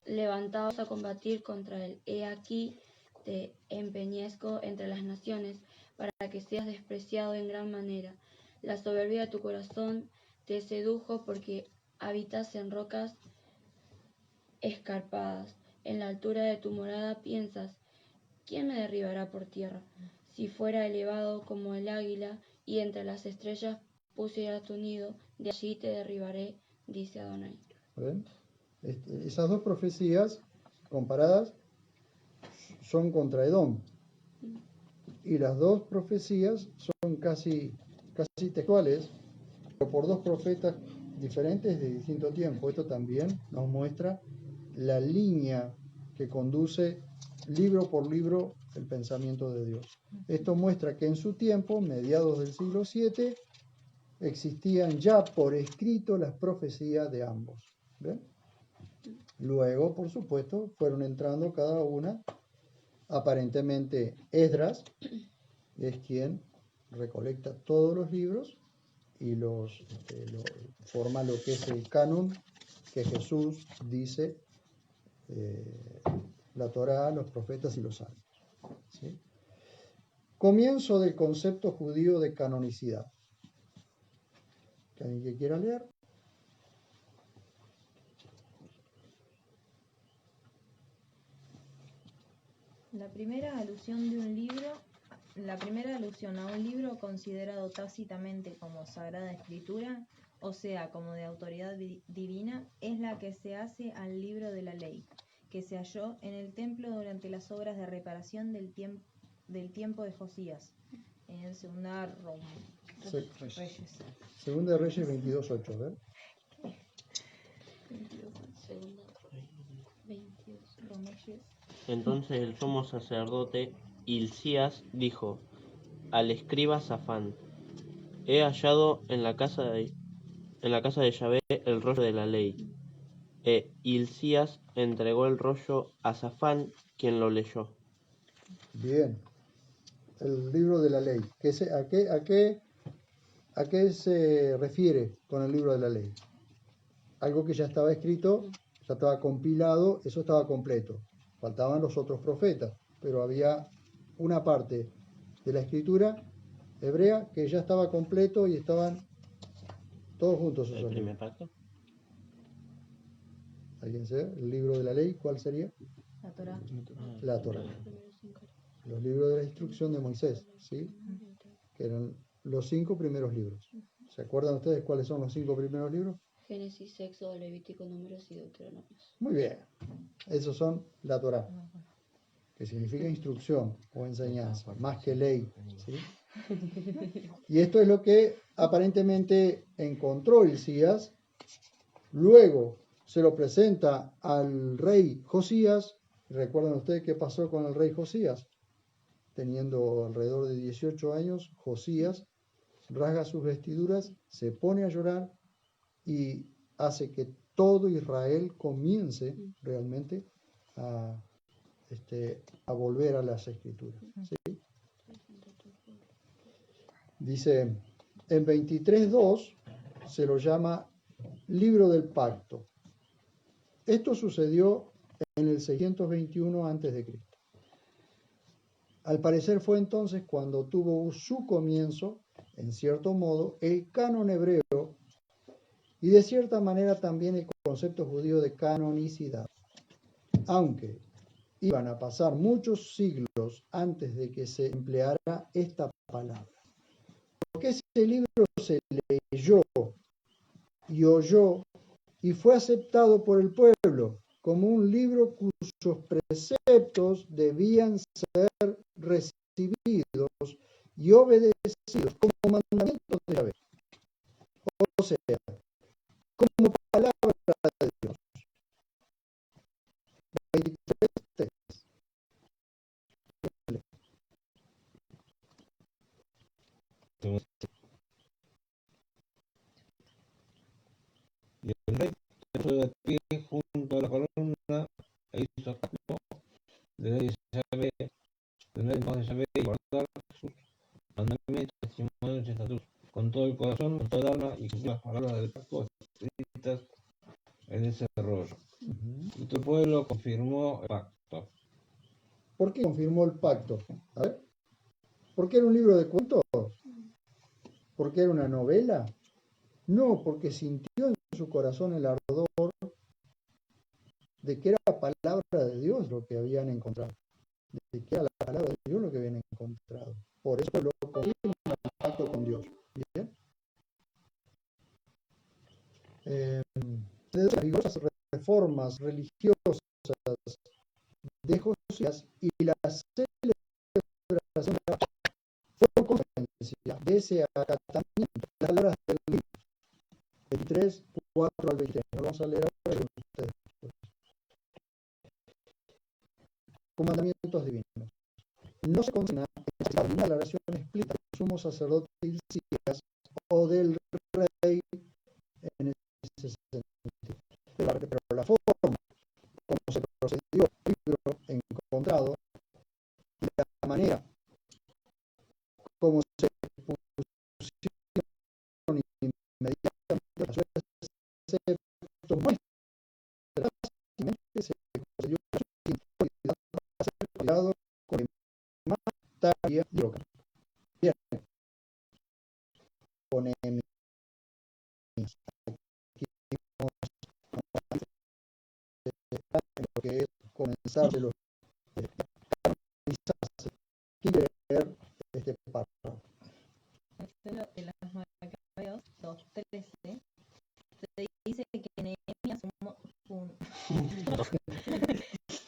Levantaos a combatir contra él. He aquí te empeñezco entre las naciones, para que seas despreciado en gran manera. La soberbia de tu corazón te sedujo, porque habitas en rocas escarpadas. En la altura de tu morada piensas: ¿quién me derribará por tierra? Si fuera elevado como el águila, y entre las estrellas pusiera tu nido, de allí te derribaré, dice Adonai. ¿Ven? Esas dos profecías comparadas son contra Edom. Y las dos profecías son casi textuales, pero por dos profetas diferentes de distinto tiempo. Esto también nos muestra la línea que conduce libro por libro el pensamiento de Dios. Esto muestra que en su tiempo, mediados del siglo VII, existían ya por escrito las profecías de ambos. ¿Ven? Luego, por supuesto, fueron entrando cada una. Aparentemente, Esdras es quien recolecta todos los libros y forma lo que es el canon que Jesús dice la Torá, los profetas y los salmos. ¿Sí? Comienzo del concepto judío de canonicidad. ¿Alguien que quiera leer? La primera alusión a un libro considerado tácitamente como Sagrada Escritura, o sea, como de autoridad divina, es la que se hace al libro de la ley, que se halló en el templo durante las obras de reparación del tiempo de Josías, en el Reyes. Segunda de Reyes 22:8, a ver. Segunda, 22. Romeyes. Entonces el sumo sacerdote Hilcías dijo al escriba Safán: he hallado en la casa de Yahvé el rollo de la ley. E Hilcías entregó el rollo a Safán, quien lo leyó. Bien. El libro de la ley. ¿A qué se refiere con el libro de la ley? Algo que ya estaba escrito, ya estaba compilado, eso estaba completo. Faltaban los otros profetas, pero había una parte de la escritura hebrea que ya estaba completo y estaban todos juntos ¿El esos primer libros. pacto? ¿Alguien sabe? ¿El libro de la ley cuál sería? La Torá. La Torá. Los libros de la instrucción de Moisés, ¿sí? Que eran los 5 primeros libros. ¿Se acuerdan ustedes cuáles son los 5 primeros libros? Génesis, Éxodo, Levítico, Números y Deuteronomios. Muy bien. Esos son la Torá, que significa instrucción o enseñanza, más que ley, ¿sí? Y esto es lo que aparentemente encontró Hilcías. Luego se lo presenta al rey Josías. ¿Recuerdan ustedes qué pasó con el rey Josías? Teniendo alrededor de 18 años, Josías rasga sus vestiduras, se pone a llorar y hace que todo Israel comience realmente a volver a las escrituras. ¿Sí? Dice, en 23.2 se lo llama libro del pacto. Esto sucedió en el 621 a.C. Al parecer fue entonces cuando tuvo su comienzo, en cierto modo, el canon hebreo y de cierta manera también el concepto judío de canonicidad. Aunque iban a pasar muchos siglos antes de que se empleara esta palabra. Porque ese libro se leyó y oyó y fue aceptado por el pueblo como un libro cuyos preceptos debían ser recibidos y obedecidos como mandamientos de Yahvé. O sea, como palabra de Dios. 23. Y el rey se puso de pie junto a la columna e hizo acto de ley de Yahvé y guardar sus mandamientos, testimonios y estatutos con todo el corazón, con toda el alma y con las palabras del pacto escritas en ese rollo. Y tu pueblo confirmó el pacto. ¿Por qué confirmó el pacto? A ver, ¿por qué era un libro de cuentos? ¿Por qué era una novela? No, porque sintió en su corazón el ardor de que era la palabra de Dios lo que habían encontrado. De que era la palabra de Dios lo que habían encontrado. Por eso lo confirma el pacto con Dios. ¿Bien? De las rigurosas reformas religiosas de Josías y la celebración fue consecuencia de ese acatamiento de las palabras del libro 23, 4 al 20. Lo vamos a leer ahora con ustedes. Con mandamientos divinos. No se consigna en una declaración explícita del sumo sacerdote Hilcías o del rey en ese sentido. Pero la forma como se procedió el libro encontrado y la manera como se pusieron inmediatamente las exceptos muestra que se procedió con autoridad de los quizás. ¿Quién quiere leer este párrafo? En el libro de los Macabeos 2:13 se dice que Nehemías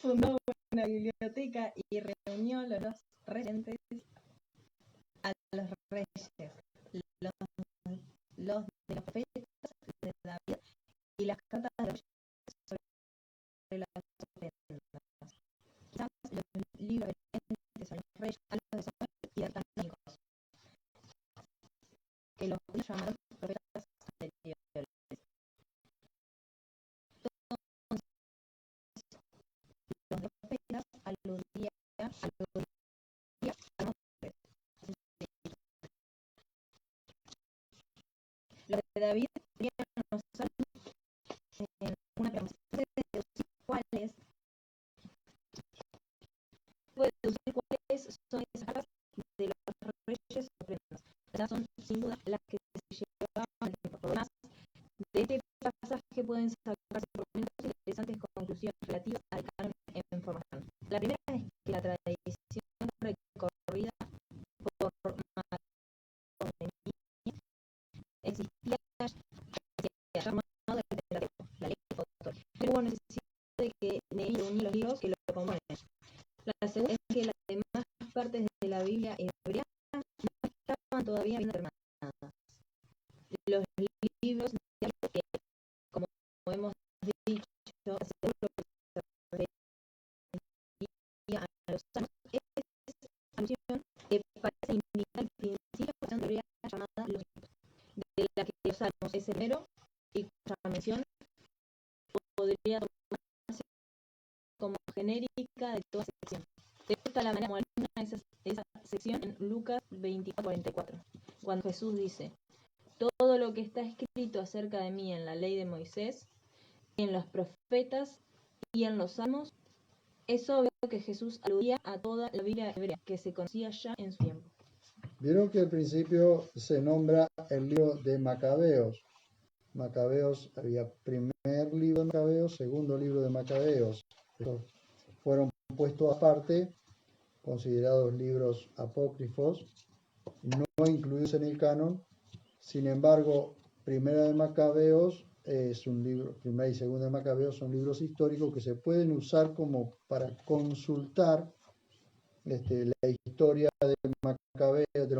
fundó una biblioteca y reunió los referentes a los reyes, los de los profetas de David y las cartas de los reyes sobre las ofrendas. Quizás los libros referentes a los reyes, a los de Samuel y de Canónicos, que los judíos llamaron profetas anteriores. Los profetas aludían a nombres. Los de David tenían unos salmos en una promoción de deducir cuáles son esas cartas de los reyes ofrendas. Esas son sin duda las que se llevaban al templo. Por lo demás, de este pasaje pueden sacarse por lo menos interesantes conclusiones relativas al canon en formación. La primera es que la tradición recorrida por Maconemías existía ya llamado el Pentateuco, la ley autor. Pero hubo necesidad de que Nehemías uniera los libros que lo componen. La segunda es que las demás partes de la Biblia hebrea no estaban todavía bien terminadas. Los libros de que, como hemos dicho, seguro que se refería a los salmos, es alusión que parece indicar el principio de la hebrea llamada los libros, de la que los salmos es el primero y cuya mención podría tomarse como genérica de toda sección. De esta la manera como alguna esa sección en Lucas 24:44, cuando Jesús dice: todo lo que está escrito acerca de mí en la ley de Moisés, en los profetas y en los salmos, es obvio que Jesús aludía a toda la Biblia hebrea que se conocía ya en su tiempo. Vieron que al principio se nombra el libro de Macabeos. Macabeos, había primer libro de Macabeos, segundo libro de Macabeos. Estos fueron puestos aparte, considerados libros apócrifos, no incluidos en el canon. Sin embargo, primera de Macabeos es un libro, primera y segunda de Macabeos son libros históricos que se pueden usar como para consultar la historia de los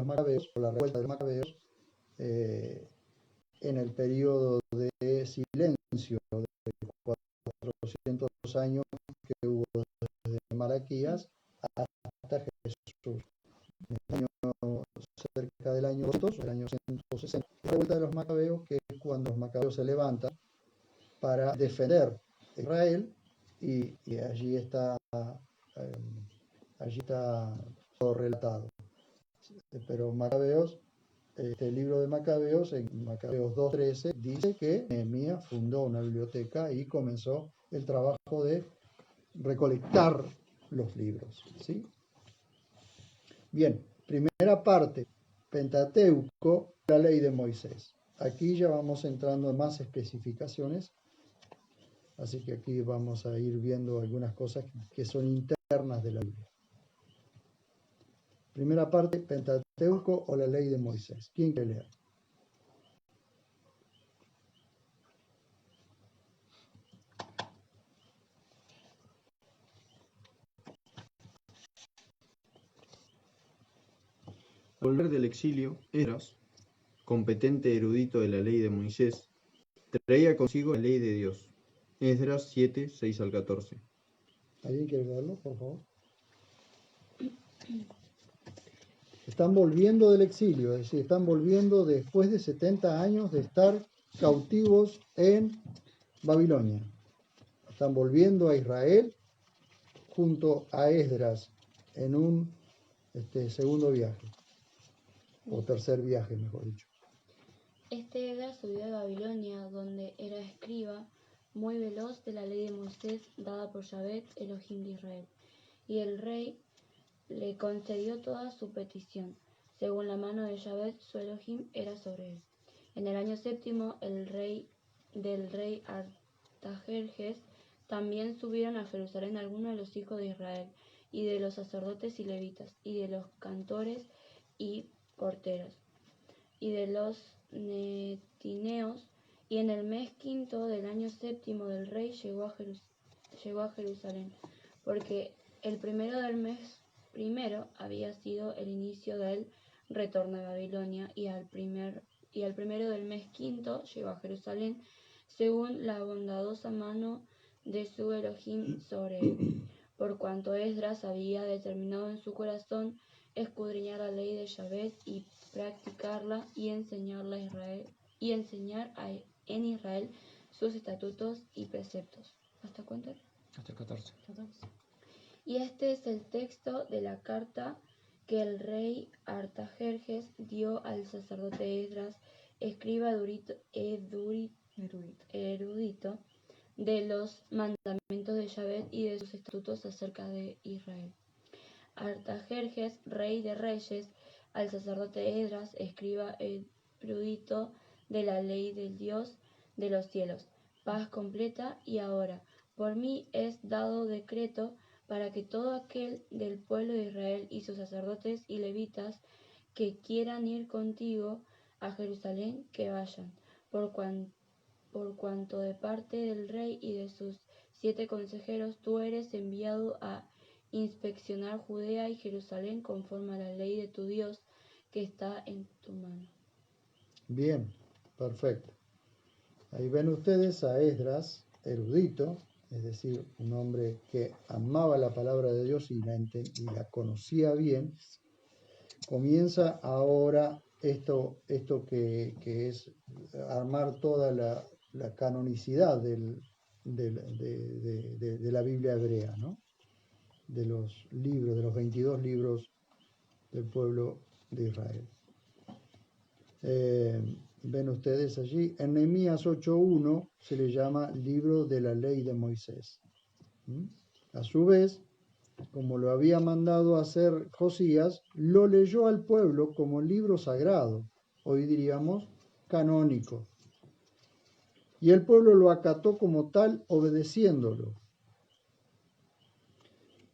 Macabeos, o la revuelta de los Macabeos, en el periodo de silencio de 400 años que hubo desde Malaquías hasta Jesús. Cerca del año 200, el año 160. La revuelta de los Macabeos, que es cuando los Macabeos se levantan para defender a Israel, y allí está todo relatado. Pero Macabeos, el libro de Macabeos, en Macabeos 2:13, dice que Nehemías fundó una biblioteca y comenzó el trabajo de recolectar los libros, ¿sí? Bien, primera parte, Pentateuco, la ley de Moisés. Aquí ya vamos entrando en más especificaciones, así que aquí vamos a ir viendo algunas cosas que son internas de la Biblia. Primera parte, Pentateuco o la ley de Moisés. ¿Quién quiere leer? Al volver del exilio, Esdras, competente erudito de la ley de Moisés, traía consigo la ley de Dios. Esdras 7, 6 al 14. ¿Alguien quiere leerlo, por favor? Están volviendo del exilio, es decir, están volviendo después de 70 años de estar cautivos en Babilonia. Están volviendo a Israel junto a Esdras en un segundo viaje, o tercer viaje, mejor dicho. Este Esdras subió a Babilonia, donde era escriba muy veloz de la ley de Moisés dada por Yahvé, Elohim de Israel. Y el rey le concedió toda su petición, según la mano de Yahvé, su Elohim, era sobre él. En el año 7 del rey Artajerjes, También subieron a Jerusalén algunos de los hijos de Israel, y de los sacerdotes y levitas, y de los cantores y porteros, y de los netineos, y en el mes quinto del año séptimo del rey llegó a Jerusalén, porque el primero del mes primero había sido el inicio del retorno a Babilonia, y al primero del mes quinto llegó a Jerusalén, según la bondadosa mano de su Elohim sobre él, por cuanto Esdras había determinado en su corazón escudriñar la ley de Yahvé y practicarla y enseñarla a Israel, y enseñar en Israel sus estatutos y preceptos. ¿Hasta cuánto? Hasta el 14. Y este es el texto de la carta que el rey Artajerjes dio al sacerdote Esdras, escriba erudito de los mandamientos de Yahvé y de sus estatutos acerca de Israel. Artajerjes, rey de reyes, al sacerdote Esdras, escriba erudito de la ley del Dios de los cielos, paz completa. Y ahora, por mí es dado decreto para que todo aquel del pueblo de Israel y sus sacerdotes y levitas que quieran ir contigo a Jerusalén, que vayan, por cuanto de parte del rey y de sus 7 consejeros tú eres enviado a inspeccionar Judea y Jerusalén conforme a la ley de tu Dios que está en tu mano. Bien, perfecto. Ahí ven ustedes a Esdras, erudito, es decir, un hombre que amaba la palabra de Dios y la conocía bien. Comienza ahora esto que es armar toda la canonicidad de la Biblia hebrea, ¿no? De los libros, de los 22 libros del pueblo de Israel. Ven ustedes allí, en Nehemías 8:1 se le llama libro de la ley de Moisés. A su vez, como lo había mandado hacer Josías, lo leyó al pueblo como libro sagrado, hoy diríamos canónico. Y el pueblo lo acató como tal, obedeciéndolo.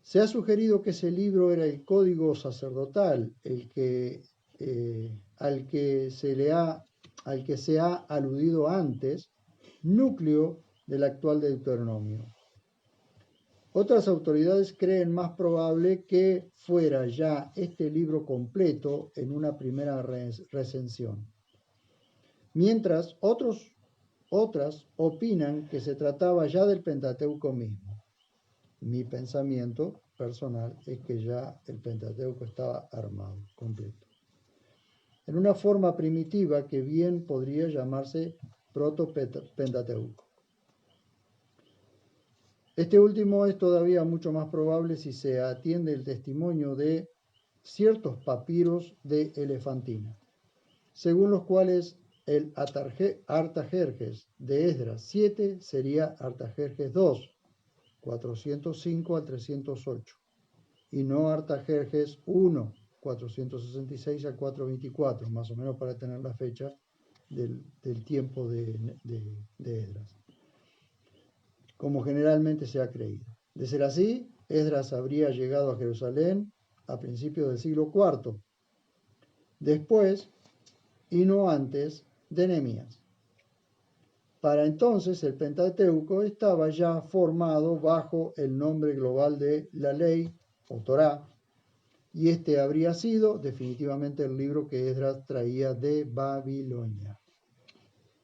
Se ha sugerido que ese libro era el código sacerdotal, al que se ha aludido antes, núcleo del actual Deuteronomio. Otras autoridades creen más probable que fuera ya este libro completo en una primera recensión, mientras otras opinan que se trataba ya del Pentateuco mismo. Mi pensamiento personal es que ya el Pentateuco estaba armado, completo, en una forma primitiva que bien podría llamarse proto-Pentateuco. Este último es todavía mucho más probable si se atiende el testimonio de ciertos papiros de Elefantina, según los cuales el Artajerjes de Esdras 7 sería Artajerjes 2, 405 al 308, y no Artajerjes 1, 466 al 424, más o menos para tener la fecha del tiempo de Esdras, como generalmente se ha creído. De ser así, Esdras habría llegado a Jerusalén a principios del siglo IV, después y no antes de Nehemías. Para entonces el Pentateuco estaba ya formado bajo el nombre global de la ley o Torá, y este habría sido definitivamente el libro que Esdras traía de Babilonia.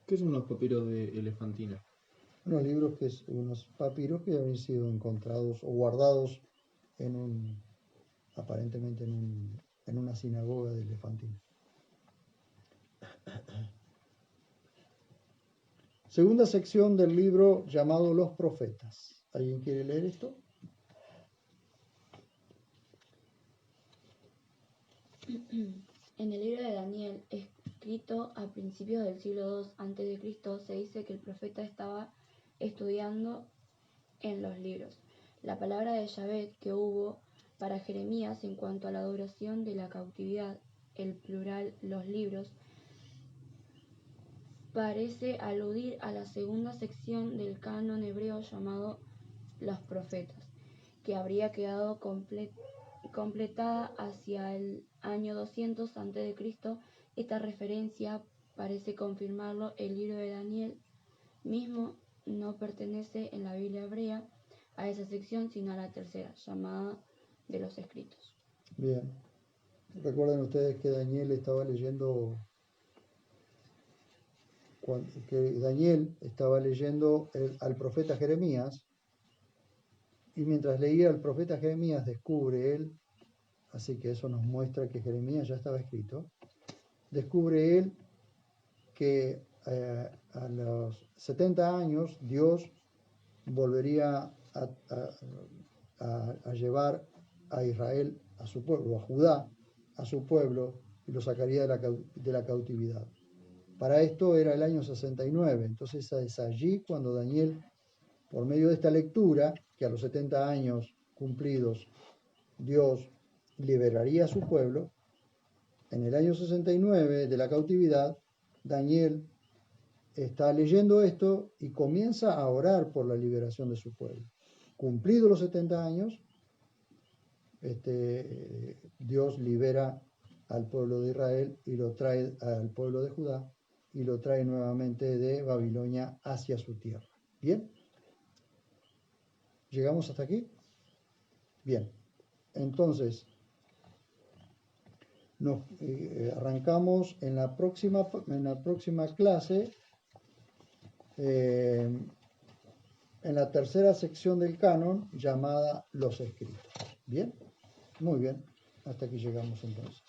¿Qué son los papiros de Elefantina? Unos papiros que habían sido encontrados o guardados aparentemente en una sinagoga de Elefantina. Segunda sección del libro llamado Los Profetas. ¿Alguien quiere leer esto? En el libro de Daniel, escrito a principios del siglo II a.C., se dice que el profeta estaba estudiando en los libros la palabra de Yahvé que hubo para Jeremías en cuanto a la duración de la cautividad. El plural, los libros, parece aludir a la segunda sección del canon hebreo llamado los profetas, que habría quedado completada hacia el año 200 a.C. Esta referencia parece confirmarlo. El libro de Daniel mismo no pertenece en la Biblia hebrea a esa sección, sino a la tercera, llamada de los escritos. Bien. Recuerden ustedes que Daniel estaba leyendo al profeta Jeremías, y mientras leía al profeta Jeremías descubre él, así que eso nos muestra que Jeremías ya estaba escrito, descubre él que a los 70 años Dios volvería a llevar a Israel, a su pueblo, a Judá, a su pueblo, y lo sacaría de la cautividad. Para esto era el año 69, entonces es allí cuando Daniel, por medio de esta lectura, que a los 70 años cumplidos Dios liberaría a su pueblo, en el año 69 de la cautividad, Daniel está leyendo esto y comienza a orar por la liberación de su pueblo. Cumplidos los 70 años, Dios libera al pueblo de Israel y lo trae al pueblo de Judá y lo trae nuevamente de Babilonia hacia su tierra. ¿Bien? ¿Llegamos hasta aquí? Bien. Entonces, arrancamos en la próxima clase, en la tercera sección del canon llamada Los Escritos. ¿Bien? Muy bien. Hasta aquí llegamos entonces.